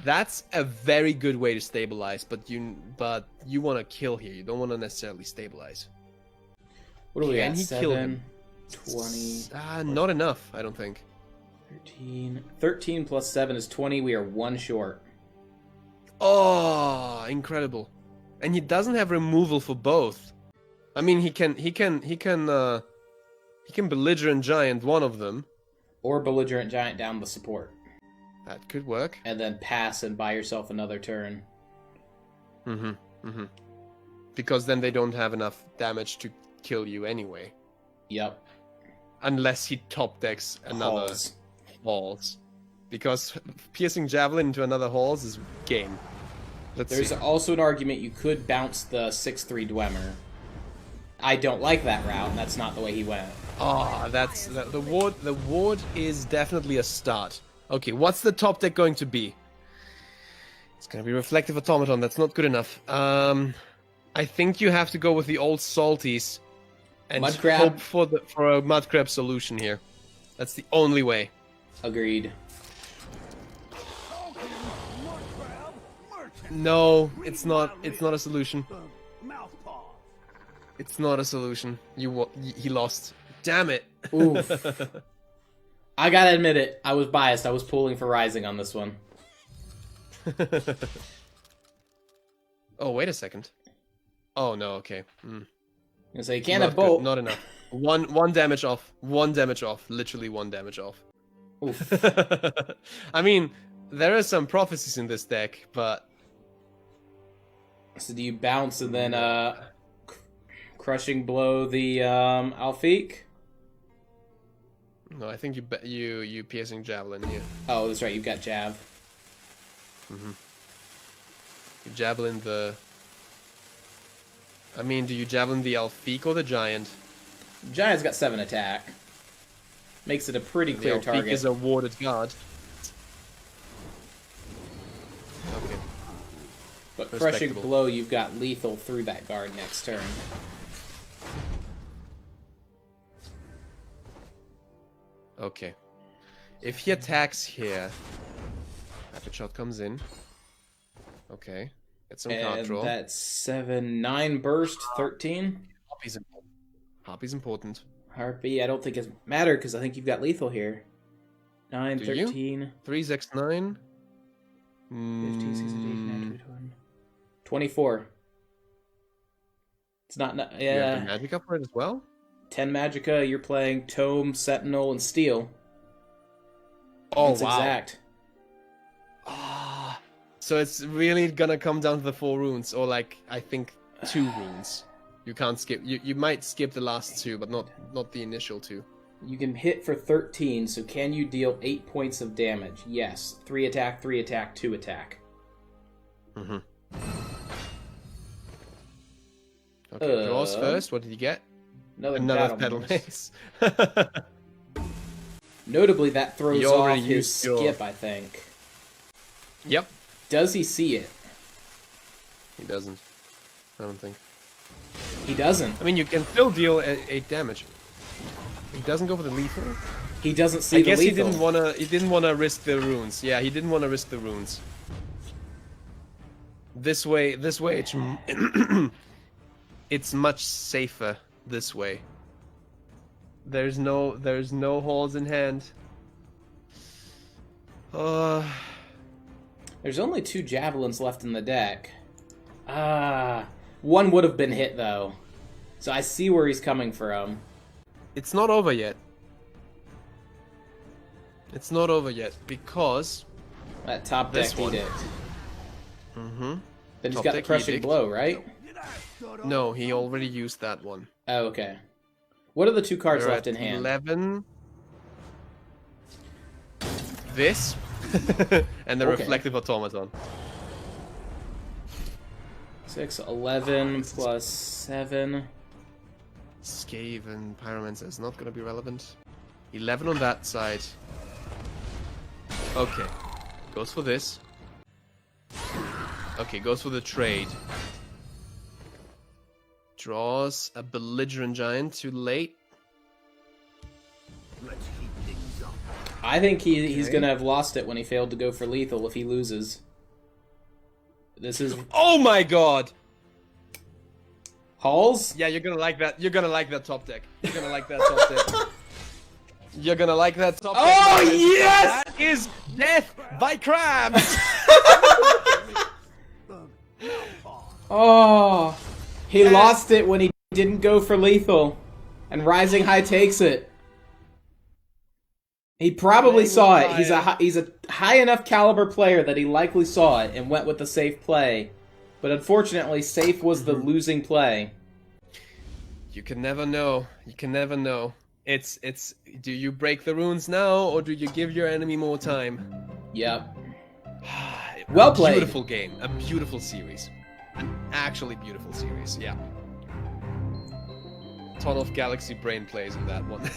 That's a very good way to stabilize, but you want to kill here. You don't want to necessarily stabilize. What do we Can got? he kill 7, him? 20, Not enough, I don't think. 13. 13 plus 7 is 20. We are 1 short. Oh, incredible! And he doesn't have removal for both. I mean, he can belligerent giant one of them. Or Belligerent Giant down the support. That could work. And then pass and buy yourself another turn. Because then they don't have enough damage to kill you anyway. Yep. Unless he top decks another Halls. halls. Because piercing javelin into another halls is game. Let's There's see. also an argument you could bounce the 6-3 Dwemer. I don't like that route, and that's not the way he went. Oh, the ward. The ward is definitely a start. Okay, what's the top deck going to be? It's going to be Reflective Automaton. That's not good enough. I think you have to go with the old Salties and Mud Crab. hope for a Mud Crab solution here. That's the only way. Agreed. Mudcrab merchant. No, it's not. It's not a solution. Mouth paw. It's not a solution. He lost. Damn it. Oof. I gotta admit it. I was biased. I was pulling for Rising on this one. Oh, wait a second. Oh no. Okay. So you can't Not have both. good, not enough. One damage off. One damage off. Literally one damage off. Oof. I mean, there are some prophecies in this deck, but So do you bounce and then crushing blow the Alfiq? no, I think you piercing javelin. Yeah, Oh, that's right. You've got Jav. you javelin the. I mean, do you javelin the Alfiq or the giant? Giant's got 7 attack. Makes it a pretty The clear Alfiq target. is a warded guard. Okay. But crushing respectable. blow, you've got lethal through that guard next turn. Okay. If he attacks here, rapid shot comes in. Okay. Get some card And draw. that's 7, 9 burst, 13. Harpy's important. Harpy's important. Harpy, I don't think it matter because I think you've got lethal here. 9, Do you? 13, 3x9. 15, 16, 18, 19, 20, 24. It's not, You have yeah. the magic up for it as well? 10 Magicka, you're playing Tome, Sentinel, and Steel. Oh, That's wow. exact. Ah, so it's really gonna come down to the 4 runes, or like, I think 2 runes. You can't skip. You might skip the last 2, but not the initial 2. You can hit for 13, so can you deal 8 points of damage? Yes. 3 attack, 3 attack, 2 attack. Mm-hmm. Okay, draws first. What did you get? Another pedal mace. Notably, that throws You off already his used your- skip, I think. Yep. Does he see it? He doesn't. I don't think. He doesn't. I mean, you can still deal 8 damage. He doesn't go for the lethal. He doesn't see I the guess lethal. he didn't wanna risk the runes. Yeah, he didn't wanna risk the runes. This way it's it's much safer this way. There's no holes in hand. There's only 2 javelins left in the deck. One would have been hit though. So I see where he's coming from. It's not over yet. It's not over yet because That top This deck one. edict. mm-hmm. Then he's Top got the deck crushing edict. blow, right? No, he already used that one. Oh, okay. What are the 2 cards We're left at in hand? 11. This and the Okay. reflective automaton. 6, 11 plus 7. Skaven Pyromancer is not gonna be relevant. 11 on that side. Okay. Goes for this. Okay, goes for the trade. Draws a belligerent giant too late. Let's heat things up. I think he's Okay. gonna have lost it when he failed to go for lethal if he loses. This is Oh my god! Halls? Yeah, you're gonna like that. You're gonna like that top deck. You're gonna like that top deck. You're gonna like that top deck. Oh, because yes! That is death by crabs! Oh, he lost it when he didn't go for lethal, and Rising High takes it. He probably They saw will it. buy He's a high enough caliber player that he likely saw it and went with the safe play. But unfortunately, safe was the losing play. You can never know. You can never know. It's do you break the runes now or do you give your enemy more time? Yep. Well played. Beautiful game. A beautiful series. An actually beautiful series, yeah. Ton of galaxy brain plays in that one.